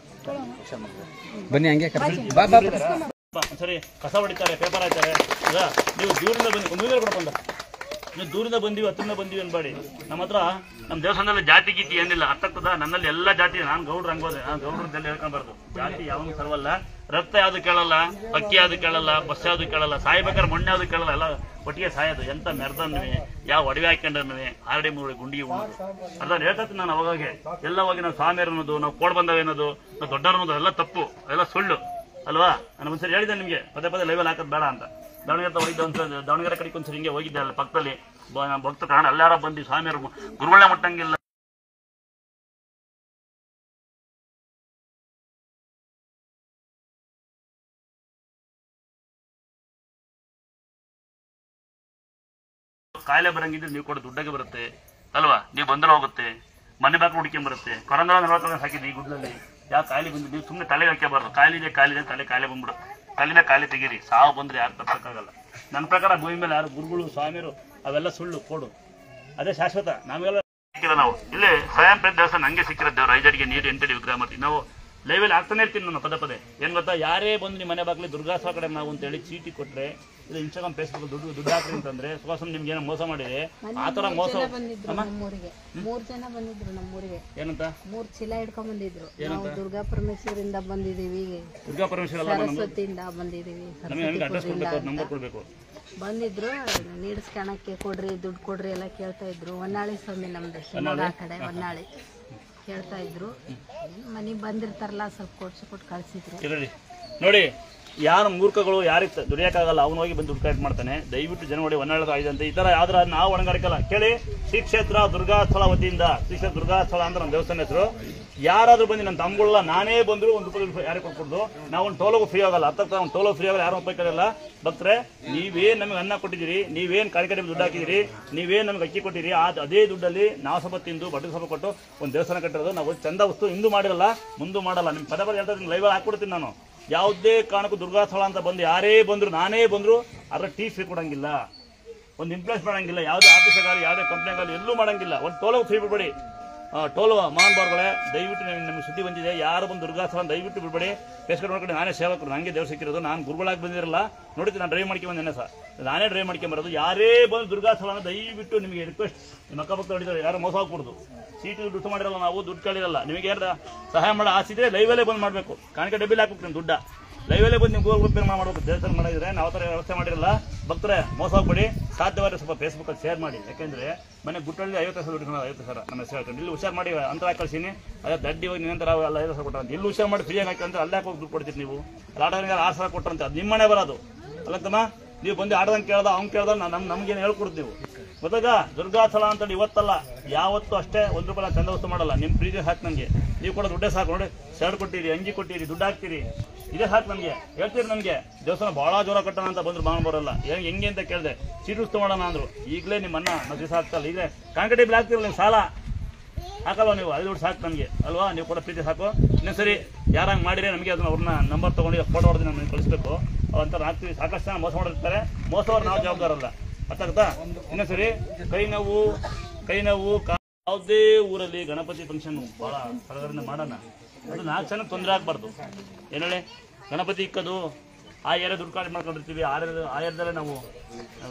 ಬನ್ನಿ ಹಂಗೆ ಸರಿ. ಕಸ ಹೊಡಿತಾರೆ, ಪೇಪರ್ ಹಾಕ್ತಾರೆ. ನೀವು ದೂರಿಂದ ಬಂದು ಕೂಡ ಬಂದ ನೀವು ದೂರಿಂದ ಬಂದೀವಿ, ಹತ್ತಿರ ಬಂದೀವಿ ಅನ್ಬೇಡಿ. ನಮ್ಮ ಹತ್ರ ನಮ್ಮ ದೇವಸ್ಥಾನದಲ್ಲಿ ಜಾತಿ ಗೀತಿ ಏನಿಲ್ಲ, ಅರ್ಥ ಆಗ್ತದ? ನನ್ನಲ್ಲಿ ಎಲ್ಲ ಜಾತಿ. ನಾನು ಗೌಡ್ರು ಹಂಗೋದೆ, ನಾನು ಗೌಡ್ರದಲ್ಲಿ ಹೇಳ್ಕೊಂಬಾರ್ದು. ಜಾತಿ ಯಾವನು ಸರ್ವಲ್ಲ. ರಕ್ತ ಯಾವುದು ಕೇಳಲ್ಲ, ಅಕ್ಕಿ ಯಾವುದು ಕೇಳಲ್ಲ, ಬಸ್ ಯಾವುದು ಕೇಳಲ್ಲ, ಸಾಯ್ಬೇಕಾದ್ರೆ ಮಣ್ಣು ಯಾವುದು ಕೇಳಲ್ಲ. ಎಲ್ಲ ಒಟ್ಟಿಗೆ ಸಾಯೋದು. ಎಂತ ಮೆರ್ದನ್ನುವೆ, ಯಾವ ಒಡವೆ ಹಾಕೊಂಡ್ರೆ ಆರಡಿ ಮೂರು ಗುಂಡಿಗೆ ಉಣ್ಣೋದು. ಅದನ್ನು ಹೇಳ್ತೀನಿ ನಾನು ಅವಾಗೆ. ಎಲ್ಲ ಹೋಗಿ ನಾವು ಸ್ವಾಮಿಯರು ಅನ್ನೋದು, ನಾವು ಕೋಡ್ ಬಂದವ ಅನ್ನೋದು, ನಾವು ದೊಡ್ಡವ್ರು ಅನ್ನೋದು ಎಲ್ಲ ತಪ್ಪು, ಎಲ್ಲ ಸುಳ್ಳು ಅಲ್ವಾ? ನಾನು ಒಂದ್ಸರಿ ಹೇಳಿದ್ದೆ ನಿಮಗೆ, ಪದೇ ಲೈವಲ್ಲಿ ಹಾಕೋದು ಬೇಡ ಅಂತ. ದಾವಣಗೆರೆ ಹೋಗಿದ್ದೆ ಒಂದ್ಸರಿ, ದಾವಣಗೆರೆ ಕಡೆಗೆ ಒಂದ್ಸರಿ ಹಿಂಗೆ ಹೋಗಿದ್ದೆ. ಅಲ್ಲ ಪಕ್ಕದಲ್ಲಿ ಭಕ್ತ ಕಾರಣ ಅಲ್ಲಾರ ಬಂದು ಸ್ವಾಮಿಯರು ಗುರುಗಳೇ ಮುಟ್ಟಂಗಿಲ್ಲ. ಕಾಯಿಲೆ ಬರಂಗಿದ್ರೆ ನೀವು ಕೂಡ ದುಡ್ಡಾಗೆ ಬರುತ್ತೆ ಅಲ್ವಾ? ನೀವು ಬಂದಲ್ಲ ಹೋಗುತ್ತೆ, ಮನೆ ಬಾಕಲು ಹುಡುಕೊಂಡ್ ಬರುತ್ತೆ. ಕೊರೋನಾ 40 ಹಾಕಿದ್ದು ಈ ಗುಡ್ಡಲ್ಲಿ. ಯಾವ ಕಾಯಿಲೆ ಬಂದು ನೀವು ಸುಮ್ಮನೆ ತಲೆಗೆ ಹಾಕಬಾರ್ದು. ಕಾಯಿಲೆ ಕಾಯಿಲೆ ಬಂದ್ಬಿಡು. ತಲೆನ ಕಾಯಿಲೆ ತೆಗೀರಿ. ಸಾವು ಬಂದ್ರೆ ಯಾರು ತಪ್ಪಕ್ಕಾಗಲ್ಲ. ನನ್ನ ಪ್ರಕಾರ ಭೂಮಿ ಮೇಲೆ ಯಾರು ಗುರುಗಳು ಸ್ವಾಮಿಯರು ಅವೆಲ್ಲ ಸುಳ್ಳು, ಕೊಡು. ಅದೇ ಶಾಶ್ವತ. ನಾವೆಲ್ಲ ನಾವು ಇಲ್ಲೇ ಸ್ವಯಂ ಪ್ರೇರಿತ ದೇವಸ್ಥಾನ ನಂಗೆ ಸಿಕ್ಕಿರೋ ದೇವ್ರು 5 ಅಡಿಗೆ ನೀರು 8 ಅಡಿ ವಿಗ್ರಹ ಮಾಡ್ತೀವಿ ನಾವು. ಲೈವಲ್ಲಿ ಆಗ್ತಾನೆ ಇರ್ತೀನಿ ನಾನು ಪದೇ ಏನ್ ಗೊತ್ತಾ, ಯಾರೇ ಬಂದು ನಿಮ್ಮ ಮನೆ ಬಾಗ್ಲಿ ದುರ್ಗಾಸ್ವ ಕಡೆ ನಾವು ಅಂತೇಳಿ ಚೀಟಿ ಕೊಟ್ರೆ, ಇದು ಇನ್ಸ್ಟಾಗ್ರಾಮ್ ಫೇಸ್ಬುಕ್ ದುಡ್ಡು ಹಾಕ್ರಿ ಅಂತಂದ್ರೆ ಸುಖಾಸನ್ ನಿಮ್ಗೆ ಏನೋ ಮೋಸ ಮಾಡಿದೆ. ಆ ತರ ಮೋಸ 3 ಜನ ಬಂದಿದ್ರು ನಮ್ಮೂರಿಗೆ. ಏನಂತ 3 ಚೀಲ ಹಿಡ್ಕೊಂಡ್ ಬಂದಿದ್ರು. ನಾವು ದುರ್ಗಾ ಪರಮೇಶ್ವರಿಂದ ಬಂದಿದೀವಿ, ದುರ್ಗಾ ಪರಮೇಶ್ವರ ಸರಸ್ವತಿಯಿಂದ ಬಂದಿದೀವಿ, ನಮಗೆ ಅಡ್ರೆಸ್ ಕೊಡ್ಬೇಕು, ನಂಬರ್ ಕೊಡ್ಬೇಕು. ಬಂದಿದ್ರು. ನೀಡ್ಸ್ಕಣಕ್ಕೆ ಕೊಡ್ರಿ, ದುಡ್ಡು ಕೊಡ್ರಿ ಎಲ್ಲ ಕೇಳ್ತಾ ಇದ್ರು. ಹೊನ್ನಾಳಿ ಸ್ವಾಮಿ ನಮ್ದು ಶಿವಮೊಗ್ಗ ಕಡೆ ಹೊನ್ನಾಳಿ ಕೇಳ್ತಾ ಇದ್ರು. ಮನೆಗೆ ಬಂದಿರ್ತಾರಲ್ಲ ಸ್ವಲ್ಪ ಕೊಟ್ಟು ಕಳ್ಸಿದ್ರು. ನೋಡಿ, ಯಾರು ಮೂರ್ಖಗಳು ಯಾರಿಗೆ ದುಡಿಯೋಕ್ಕಾಗಲ್ಲ ಅವನು ಹೋಗಿ ಬಂದು ದುಡ್ಡು ಕಲೆಕ್ಟ್ ಮಾಡ್ತಾನೆ. ದಯವಿಟ್ಟು ಜನ ನೋಡಿ 1 ಅಂತ ಈ ತರ ಯಾವ್ದಾರ ನಾವು ಒಣಗಾರಿಕಲ್ಲ ಕೇಳಿ. ಶ್ರೀ ಕ್ಷೇತ್ರ ದುರ್ಗಾಸ್ಥಳ ವತಿಯಿಂದ, ಶ್ರೀ ಕ್ಷೇತ್ರ ದುರ್ಗಾಸ್ಥಳ ಅಂತ ನಮ್ಮ ದೇವಸ್ಥಾನ ಹೆಸರು. ಯಾರಾದ್ರೂ ಬಂದು ನನ್ನ ತಮ್ಮಗಳ ನಾನೇ ಬಂದ್ರು ₹1 ಯಾರಿಗೆ ಕೊಟ್ಬಿಡ್ದು. ನಾವು ಒಂದು ಟೋಲೋಗು ಫ್ರೀ ಆಗಲ್ಲ, ಒಂದು ಟೋಲೋ ಫ್ರೀ ಆಗಲ್ಲ, ಯಾರು ರೂಪಾಯಿ ಕರೆಯಲ್ಲ. ಭಕ್ತರೆ, ನೀವೇನ್ ನಮಗೆ ಅನ್ನ ಕೊಟ್ಟಿದ್ದೀರಿ, ನೀವೇನ್ ಕಾರ್ಯಕ್ರಮ ದುಡ್ಡು ಹಾಕಿದಿರಿ, ನೀವೇನ್ ನಮ್ಗೆ ಅಕ್ಕಿ ಕೊಟ್ಟಿರಿ, ಅದೇ ದುಡ್ಡಲ್ಲಿ ನಾವು ಸ್ವಲ್ಪ ತಿಂದು ಬಟ್ಟೆ ಸ್ವಲ್ಪ ಕೊಟ್ಟು ಒಂದು ದೇವಸ್ಥಾನ ಕಟ್ಟಿರೋದು. ನಾವು ಚಂದ ವಸ್ತು ಇಂದು ಮಾಡಿರಲ್ಲ, ಮುಂದೆ ಮಾಡಲ್ಲ. ನಿಮ್ ಪದ ಹೇಳ್ತಾ ಲೈವ್ ಹಾಕ್ಬಿಡ್ತೀನಿ ನಾನು. ಯಾವುದೇ ಕಾರಣಕ್ಕೂ ದುರ್ಗಾಸ್ಥಳ ಅಂತ ಬಂದು ಯಾರೇ ಬಂದ್ರು, ನಾನೇ ಬಂದ್ರು ಅದರ ಟೀ ಫ್ರೀ ಕೊಡಂಗಿಲ್ಲ, ಒಂದು ಇನ್ಫ್ಲೂಯೆನ್ಸ್ ಮಾಡಂಗಿಲ್ಲ, ಯಾವುದೇ ಆಫೀಸಾಗಲಿ ಯಾವುದೇ ಕಂಪ್ನಿಗಾಗಲಿ ಎಲ್ಲೂ ಮಾಡಂಗಿಲ್ಲ. ಒಂದು ಟೋಲೋ ಫ್ರೀ ಬಿಡ್ಬೇಡಿ. ಟೋಲ್ ಮಹಾನ್ ಬಾರ್ಗಳೇ, ದಯವಿಟ್ಟು ನಮಗೆ ಸುದ್ದಿ ಬಂದಿದೆ. ಯಾರು ಬಂದು ದುರ್ಗಾಸ್ಥಳ ದಯವಿಟ್ಟು ಬಿಡ್ಬೇಡಿ. ಪೇಸ್ಕರ್ ನೋಡ್ಕೊಂಡು ನಾನೇ ಸೇವಕರು, ನನಗೆ ದೇವ್ರು ಸಿಕ್ಕಿರೋದು. ನಾನು ಗುರುಗಳಾಗಿ ಬಂದಿರಲ್ಲ, ನೋಡಿದ್ದು ನಾನು ಡ್ರೈವ್ ಮಾಡ್ಕೊಂಡು ಬಂದೇನೆ ಸರ್, ನಾನೇ ಡ್ರೈವ್ ಮಾಡ್ಕೊಂಬರೋದು. ಯಾರೇ ಬಂದು ದುರ್ಗಾಸ್ಥಳ ದಯವಿಟ್ಟು ನಿಮಗೆ ರಿಕ್ವೆಸ್ಟ್, ನಿಮ್ಮ ಅಕ್ಕಪಕ್ಕ ಹೊಡಿತಾರೆ, ಯಾರು ಮೋಸ ಹೋಗ್ಬಿಡುದು. ಸೀಟು ದುಡ್ಡು ಮಾಡಿರಲ್ಲ, ನಾವು ದುಡ್ಡು ಕೇಳಿರಲ್ಲ. ನಿಮಗೆ ಯಾರು ಸಹಾಯ ಮಾಡೋ ಆಸಿದ್ರೆ ಲೈವಲ್ಲೇ ಬಂದು ಮಾಡಬೇಕು. ಕಾಣಿಕೆ ಡಬ್ಬಿಲಿ ಹಾಕ್ಬೇಕು ನಿಮ್ಮ ದುಡ್ಡ, ಲೈವಲ್ಲೇ ಬಂದು ನೀವು ಗೂಗಲ್ ಪೇ ಮಾಡಬೇಕು. ದೇವಸ್ಥಾನ ಮಾಡಿದ್ರೆ ನಾವು ಥರ ವ್ಯವಸ್ಥೆ ಮಾಡಿರಲ್ಲ. ಭಕ್ತರೆ, ಮೋಸ ಹೋಗ್ಬೇಡಿ. ಸಾಧ್ಯವಾದ್ರೆ ಸ್ವಲ್ಪ ಫೇಸ್ಬುಕ್ಕಲ್ಲಿ ಶೇರ್ ಮಾಡಿ. ಯಾಕೆಂದ್ರೆ ಮನೆ ಗುಟ್ಟಲ್ಲಿ 50,000 ದುಡ್ಡು 50,000 ನಮ್ಮ ಹೆಸರು ಹಾಕೊಂಡು ಇಲ್ಲಿ ಹುಷಾರು ಮಾಡಿ ಅಂತರ ಕಳಿಸೀನಿ. ಅದೇ ದಡ್ಡಿ ಹೋಗಿ ನಿರಂತರ ಎಲ್ಲ 5,000 ಕೊಟ್ಟಂತ ಇಲ್ಲಿ ಹುಷಾರು ಮಾಡಿ ಫ್ರೀಯಾಗಿ ಹಾಕಿ ಅಲ್ಲೇ ಹೋಗಿ ದುಡ್ಡು ಕೊಡ್ತೀರಿ ನೀವು. ಆಟಗಾರ 6,000 ಕೊಟ್ಟರಂತೆ, ಅದು ನಿಮ್ಮನೆ ಬರೋದು ಅಲ್ಲಂತಮ್ಮ. ನೀವು ಬಂದು ಆಟದಂಗೆ ಕೇಳ್ದ ಅವ್ನು ಕೇಳ್ದ ನಮ್ಗೇನು ಹೇಳ್ಕೊಡ್ತೀವಿ ನೀವು. ಗೊತ್ತಾಗ ದುರ್ಗಾಸ್ಥಳ ಅಂತೇಳಿ ಇವತ್ತಲ್ಲ, ಯಾವತ್ತೂ ಅಷ್ಟೇ ₹1 ಚಂದ ವಸ್ತು ಮಾಡಲ್ಲ. ನಿಮ್ಮ ಪ್ರೀತಿ ಸಾಕು ನನಗೆ. ನೀವು ಕೂಡ ದುಡ್ಡೇ ಸಾಕು. ನೋಡಿ, ಶರ್ಟ್ ಕೊಟ್ಟಿರಿ, ಅಂಗಿ ಕೊಟ್ಟಿರಿ, ದುಡ್ಡು ಹಾಕ್ತೀರಿ, ಇದೇ ಸಾಕು ನಮಗೆ. ಹೇಳ್ತೀರಿ ನಮಗೆ ದೇವಸ್ಥಾನ ಭಾಳ ಜೋರ ಕಟ್ಟೋಣ ಅಂತ ಬಂದ್ರು ಮಾನ ಬರೋಲ್ಲ. ಹೆಂಗೆ ಅಂತ ಕೇಳಿದೆ, ಸೀಟು ಉಸ್ತು ಮಾಡೋಣ ಅಂದ್ರು. ಈಗಲೇ ನಿಮ್ಮ ಅನ್ನ ನಾವು ದಿವಸ ಹಾಕ್ತಲ್ಲ, ಈಗಲೇ ಕಾಂಕ್ರೀಟ್ ಹಾಕ್ತಿರಲ್ಲ, ನೀವು ಸಾಲ ಹಾಕಲ್ವ ನೀವು, ಅದು ದುಡ್ಡು ಸಾಕು ನಮಗೆ ಅಲ್ವಾ. ನೀವು ಕೂಡ ಪ್ರೀತಿ ಸಾಕು. ಇನ್ನೊಂದ್ಸರಿ ಯಾರಂಗೆ ಮಾಡಿರಿ ನಮಗೆ ಅದನ್ನ ಅವ್ರನ್ನ ನಂಬರ್ ತೊಗೊಂಡು ಫೋಟೋ ಹೊಡೆದು ನಮಗೆ ಕಳಿಸ್ಬೇಕು. ಅವಂತ ಹಾಕ್ತೀವಿ. ಸಾಕಷ್ಟು ಜನ ಮೋಸ ಮಾಡಿರ್ತಾರೆ, ಮೋಸವ್ರು ನಾವು ಜವಾಬ್ದಾರಲ್ಲ. ಅರ್ಥಾಗುತ್ತಾ? ಇನ್ನೊಂದ್ಸರಿ ಕೈ ನೋವು ಯಾವುದೇ ಊರಲ್ಲಿ ಗಣಪತಿ ಫಂಕ್ಷನ್ ಭಾಳ ಸಡಗರದಿಂದ ಮಾಡೋಣ. ಅದು 4 ಜನಕ್ಕೆ ತೊಂದರೆ ಆಗಬಾರ್ದು. ಏನು ಹೇಳಿ, ಗಣಪತಿ ಇಕ್ಕೋದು ಆ ಏರಿಯಾ ದುಡ್ಡು ಕಾಳಿ ಮಾಡ್ಕೊಂಡಿರ್ತೀವಿ. ಆ ಏರಿಯಾದಲ್ಲೇ ನಾವು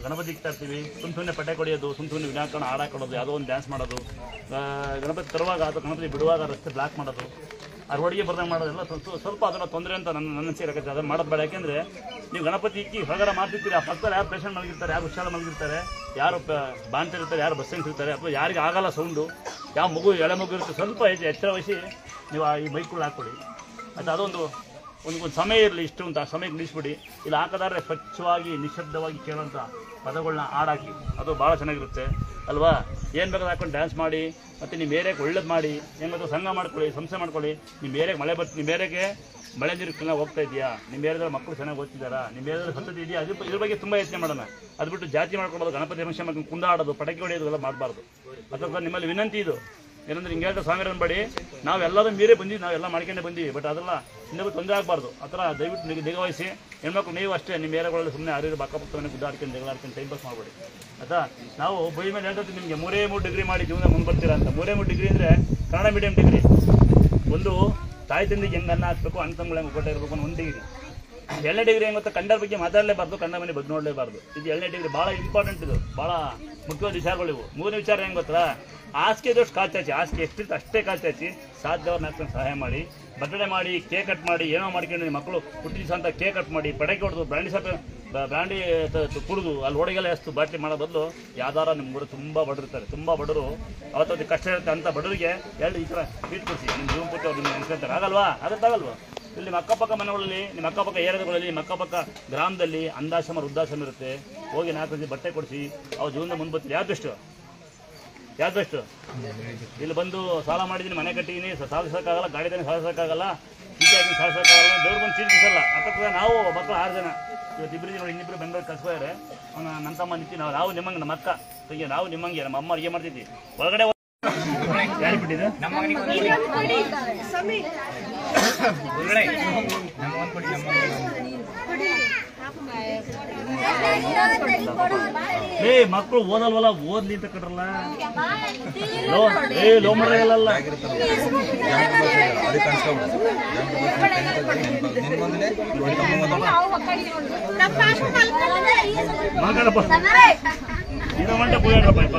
ಗಣಪತಿ ಇಕ್ತಾ ಇರ್ತೀವಿ. ಸುಮ್ಮನೆ ಪಟ್ಟೆ ಕೊಡಿಯೋದು, ಸುಮ್ಮನೆ ವಿನಾಕಾರಣ ಹಾಡಾಕೊಳ್ಳೋದು, ಯಾವುದೋ ಒಂದು ಡ್ಯಾನ್ಸ್ ಮಾಡೋದು, ಗಣಪತಿ ತರುವಾಗ ಅಥವಾ ಗಣಪತಿ ಬಿಡುವಾಗ ರಸ್ತೆ ಬ್ಲಾಕ್ ಮಾಡೋದು, ಆ ರೋಡಿಗೆ ಬರ್ದಂಗೆ ಮಾಡೋದೆಲ್ಲ ಸ್ವಲ್ಪ ಅದನ್ನ ತೊಂದರೆ ಅಂತ ನನ್ನ ಸೇರಕತ್ತೆ. ಅದನ್ನು ಮಾಡೋದು ಬೇಡ. ಯಾಕೆಂದರೆ ನೀವು ಗಣಪತಿ ಇಕ್ಕಿ ಹೊರಗಡೆ ಮಾಡ್ತಿರ್ತೀರಿ, ಆ ಪಕ್ಕದಲ್ಲಿ ಯಾರು ಪೇಷಂಟ್ ಮಲಗಿರ್ತಾರೆ, ಯಾರು ಹುಷಾರು ಮಲಗಿರ್ತಾರೆ, ಯಾರು ಬಾಣ್ತಿರ್ತಾರೆ, ಯಾರು ಬಸ್ ಇರ್ತಾರೆ, ಅಥವಾ ಯಾರಿಗೆ ಆಗಲ್ಲ ಸೌಂಡು, ಯಾವ ಮಗು ಎಳೆ ಮಗು ಇರುತ್ತೆ, ಸ್ವಲ್ಪ ಎಚ್ಚರ ವಹಿಸಿ ನೀವು ಈ ಬೈಕ್ಗಳು ಹಾಕ್ಕೊಡಿ. ಅದು ಅದೊಂದು ಸಮಯ ಇರಲಿ, ಇಷ್ಟು ಅಂತ ಸಮಯಕ್ಕೆ ನಿಲ್ಲಿಸ್ಬಿಡಿ. ಇಲ್ಲಿ ಹಾಕೋದಾದ್ರೆ ಸ್ವಚ್ಛವಾಗಿ ನಿಶಬ್ದವಾಗಿ ಕೇಳೋಂಥ ಪದಗಳನ್ನ ಹಾಡಾಕಿ, ಅದು ಭಾಳ ಚೆನ್ನಾಗಿರುತ್ತೆ ಅಲ್ವಾ. ಏನು ಬೇಕಾದ್ರೆ ಹಾಕೊಂಡು ಡ್ಯಾನ್ಸ್ ಮಾಡಿ, ಮತ್ತು ನಿಮ್ಮ ಏರಿಯಾಗೆ ಒಳ್ಳೇದು ಮಾಡಿ, ಏನು ಬೇಕಾದ್ರೂ ಸಂಘ ಮಾಡ್ಕೊಳ್ಳಿ, ಸಂಸ್ಥೆ ಮಾಡ್ಕೊಳ್ಳಿ. ನಿಮ್ಮ ಏರಿಯಾಗೆ ಮಳೆ ಬರ್ತೀವಿ, ನಿಮ್ಮ ಏರಿಯಾಗೆ ಮಳೆ ನೀರು ಚೆನ್ನಾಗಿ ಹೋಗ್ತಾ ಇದೆಯಾ, ನಿಮ್ಮ ಏರಿಯಾದಲ್ಲಿ ಮಕ್ಕಳು ಚೆನ್ನಾಗಿ ಓದ್ತಿದ್ದಾರಾ, ನಿಮ್ಮ ಏರಿಯಾದಲ್ಲಿ ಸತ್ತತಿ ಇದೆಯಾ, ಇದ್ರ ಬಗ್ಗೆ ತುಂಬ ಯೋಚನೆ ಮಾಡೋಣ. ಅದು ಬಿಟ್ಟು ಜಾತಿ ಮಾಡ್ಕೊಳ್ಳೋದು, ಗಣಪತಿ ಫಂಕ್ಷನ್ ಮಾಡ್ಕೊಂಡು ಕುಂದಾಡೋದು, ಪಟಾಕಿ ಹೊಡೆಯೋದು ಎಲ್ಲ ಮಾಡಬಾರ್ದು. ಅಥವಾ ನಿಮ್ಮಲ್ಲಿ ವಿನಂತಿ ಇದು ಏನಂದ್ರೆ, ಹಿಂಗೆ ಹೇಳ್ತಾ ಸ್ವಾಮಿ ಅನ್ಬೇಡಿ, ನಾವೆಲ್ಲರೂ ಮೀರೇ ಬಂದಿವಿ, ನಾವೆಲ್ಲ ಮಾಡ್ಕೊಂಡೇ ಬಂದೀವಿ. ಬಟ್ ಅದೆಲ್ಲ ಇನ್ನೊಬ್ಬರು ತೊಂದರೆ ಆಗಬಾರ್ದು. ಆ ಥರ ದಯವಿಟ್ಟು ನಿಗಾ ವಹಿಸಿ. ಹೆಣ್ಮಕ್ಳು ನೀವು ಅಷ್ಟೇ ನಿಮ್ಮ ಏರಿಯಾಗಳಲ್ಲಿ ಸುಮ್ಮನೆ ಅರಿರು ಅಕ್ಕಪಕ್ಕವನ್ನು ಗುದ್ದಾಡ್ಕೊಂಡು ಜಗಳಾಡ್ಕೊಂಡು ಟೈಮ್ ಪಾಸ್ ಮಾಡಬೇಡಿ ಆಯ್ತಾ. ನಾವು ಬೈ ಮೇಲೆ ಹೇಳ್ತೀವಿ ನಿಮಗೆ 3 ಡಿಗ್ರಿ ಮಾಡಿ ಜೀವನ ಮುಂದೆ ಬರ್ತೀರಾ ಅಂತ. 3 ಡಿಗ್ರಿ ಅಂದರೆ ಕನ್ನಡ ಮೀಡಿಯಂ ಡಿಗ್ರಿ. ಒಂದು ತಾಯಿ ತಂದಿಗೆ ಹೆಂಗೆ ಅನ್ನ ಹಾಕಬೇಕು, ಅಣ್ಣ ತಮ್ಮಗಳು ಹೆಂಗೆ ಕೊಟ್ಟೆ ಇರಬೇಕು ಅನ್ನೋ 1 ಡಿಗ್ರಿ. 2ನೇ ಡಿಗ್ರಿ ಹೆಂಗೆ ಗೊತ್ತಾ, ಕಂಡರ ಬಗ್ಗೆ ಮಾತಾಡಲೇಬಾರ್ದು, ಕಂಡ ಮನೆ ಬಗ್ಗೆ ನೋಡಲೇಬಾರ್ದು. ಇದು 2ನೇ ಡಿಗ್ರಿ ಭಾಳ ಇಂಪಾರ್ಟೆಂಟ್. ಇದು ಭಾಳ ಮುಖ್ಯವಾದ ವಿಚಾರಗಳು ಇವು. 3ನೇ ವಿಚಾರ ಹೆಂಗೆ ಗೊತ್ತಾ, ಹಾಸಿಗೆ ದೋಷ್ಟು ಕಾಚಾಚಿ, ಹಾಸಿಗೆ ಎಷ್ಟಿತ್ತು ಅಷ್ಟೇ ಕಾಚಾಚಿ, ಸಾಧ್ಯವ್ರನ್ನ ಹಾಕ್ಕೊಂಡು ಸಹಾಯ ಮಾಡಿ, ಬರ್ತ್ಡೇ ಮಾಡಿ, ಕೇಕ್ ಕಟ್ ಮಾಡಿ, ಏನೋ ಮಾಡ್ಕೊಂಡು ನಿಮ್ಮ ಮಕ್ಕಳು ಹುಟ್ಟಿದ ದಿವಸ ಅಂತ ಕೇಕ್ ಕಟ್ ಮಾಡಿ, ಪಟಾಕಿ ಹೊಡೆದು, ಬ್ರ್ಯಾಂಡಿ ಕುಡಿದು ಅಲ್ಲಿ ಓಡಿಗೆಲ್ಲ ಎಷ್ಟು ಬಾಟ್ಲಿ ಮಾಡೋ ಬದಲು ಯಾವ್ದಾರ ನಿಮ್ಮ ಊರು ತುಂಬ ಬಡರಿರ್ತಾರೆ, ತುಂಬ ಬಡವರು, ಅವತ್ತು ಕಷ್ಟ ಇರುತ್ತೆ ಅಂತ ಬಡವರಿಗೆ ಈ ಥರ ಟ್ರೀಟ್ ಕೊಡಿಸಿ, ನಿಮ್ಮ ಜೀವನ ಪೂರ್ತಿ ಅವ್ರು ನಿಮ್ಗೆ ನೆನ್ಸ್ಕೊಂತಾರೆ. ಆಗಲ್ವಾ? ಅದಕ್ಕಾಗಲ್ವಾ? ಇಲ್ಲಿ ನಿಮ್ಮ ಅಕ್ಕಪಕ್ಕ ಮನೆಗಳಲ್ಲಿ, ನಿಮ್ಮ ಅಕ್ಕಪಕ್ಕ ಏರಿಯಾಗಳಲ್ಲಿ, ನಿಮ್ಮ ಅಕ್ಕಪಕ್ಕ ಗ್ರಾಮದಲ್ಲಿ ಅಂಧಾಶ್ರಮ ವೃದ್ಧಾಶ್ರಮ ಇರುತ್ತೆ. ಹೋಗಿ 4 ಜನ ಬಟ್ಟೆ ಕೊಡಿಸಿ ಅವ್ರ ಜೀವನದ ಮುಂದೆ ಬರ್ತೀರಿ. ಯಾವ್ದು ಬೆಸ್ಟು? ಇಲ್ಲಿ ಬಂದು ಸಾಲ ಮಾಡಿದ್ದೀನಿ, ಮನೆ ಕಟ್ಟಿದ್ದೀನಿ, ಸಾಧಿಸೋಕ್ಕಾಗಲ್ಲ, ಗಾಡಿ ತಾನೇ ಸಾಧಿಸೋಕ್ಕಾಗಲ್ಲ, ಟೀಚಾಗಿ ಸಾಧಿಸೋಕ್ಕಾಗಲ್ಲ, ದೇವ್ರು ಬಂದು ಚೀಟಿಸಲ್ಲ. ಅಕ್ಕಪಕ್ಕ ನಾವು ಮಕ್ಕಳು 6 ಜನ, ಇವತ್ತು ಇಬ್ಬರು ನೋಡಿ, ಇನ್ನಿಬ್ಬರು ಬೆಂಗಳೂರು ಕಳ್ಸ್ಕೋಯಾರೆ. ನನ್ನ ತಮ್ಮ ನಿಂತು ನಾವು ನಿಮ್ಮಂಗೆ, ನಮ್ಮ ಅಕ್ಕ ತಂಗಿ ನಾವು ನಿಮ್ಮಂಗೆ, ನಮ್ಮ ಅಮ್ಮ ಅಡುಗೆ ಮಾಡ್ತಿದ್ವಿ ಒಳಗಡೆ. ಯಾರು ಬಿಟ್ಟಿದೆ? ಏ ಮಕ್ಕಳು ಓದಲ್ವಲ್ಲ, ಓದ್ಲಿ ಅಂತ ಕಟ್ರಲ್ಲ. ಲೋ ಮಾಡಲ್ಲ. ಮಾತಾಡಪ್ಪ ಇದ ಮಂಟೆ ಪೋಯಾಡ್ರಪ್ಪ ಇಪ್ಪ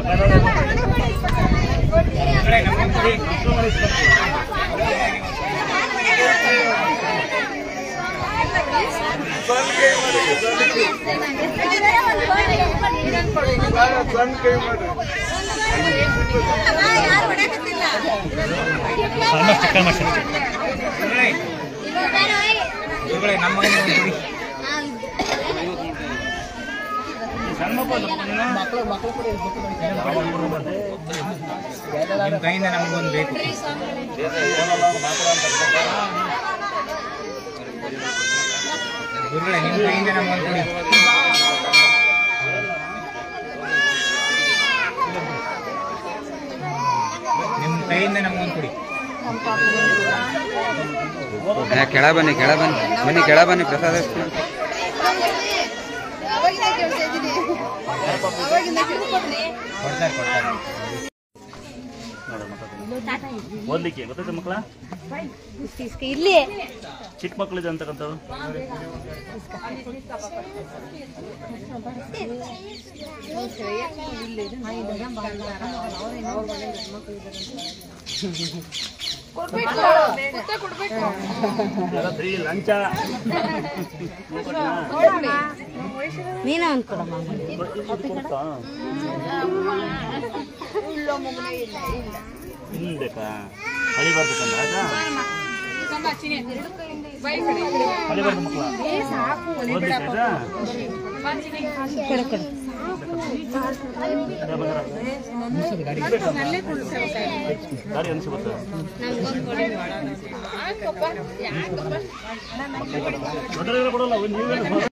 ನಿಮ್ಮ ಕೈಯಿಂದ ನಮಗೊಂದು ಬೇಕು. ಗುರುಗಳೇ ನಿಮ್ಮ ಕೈಯಿಂದ ನಮಗೊಂದು ಕೊಡಿ. ನಿಮ್ಮ ಕೈಯಿಂದ ನಮಗೊಂದು ಕೊಡಿ. ಕೆಳ ಬನ್ನಿ ಪ್ರಸಾದ ಓದ್ಲಿಕ್ಕೆ ಗೊತ್ತೈತೆ ಮಕ್ಕಳ ಇಲ್ಲಿ ಚಿಕ್ಕ ಮಕ್ಕಳಿದೆ ಅಂತಕ್ಕಂಥವ್ರು ಲಂಚ ನೀನ ಅನ್ಕೊಡಮ್ಮ. ಇನ್ನು ಬೇಕಾ ಕಳಿಬಾರ್ಬೇಕಂದ ಕಳಿಬಾರ್ದು ಮಕ್ಕಳ ಗಾಡಿ ಅನಿಸ್ಬೇಕು ಕೊಡಲ್ಲ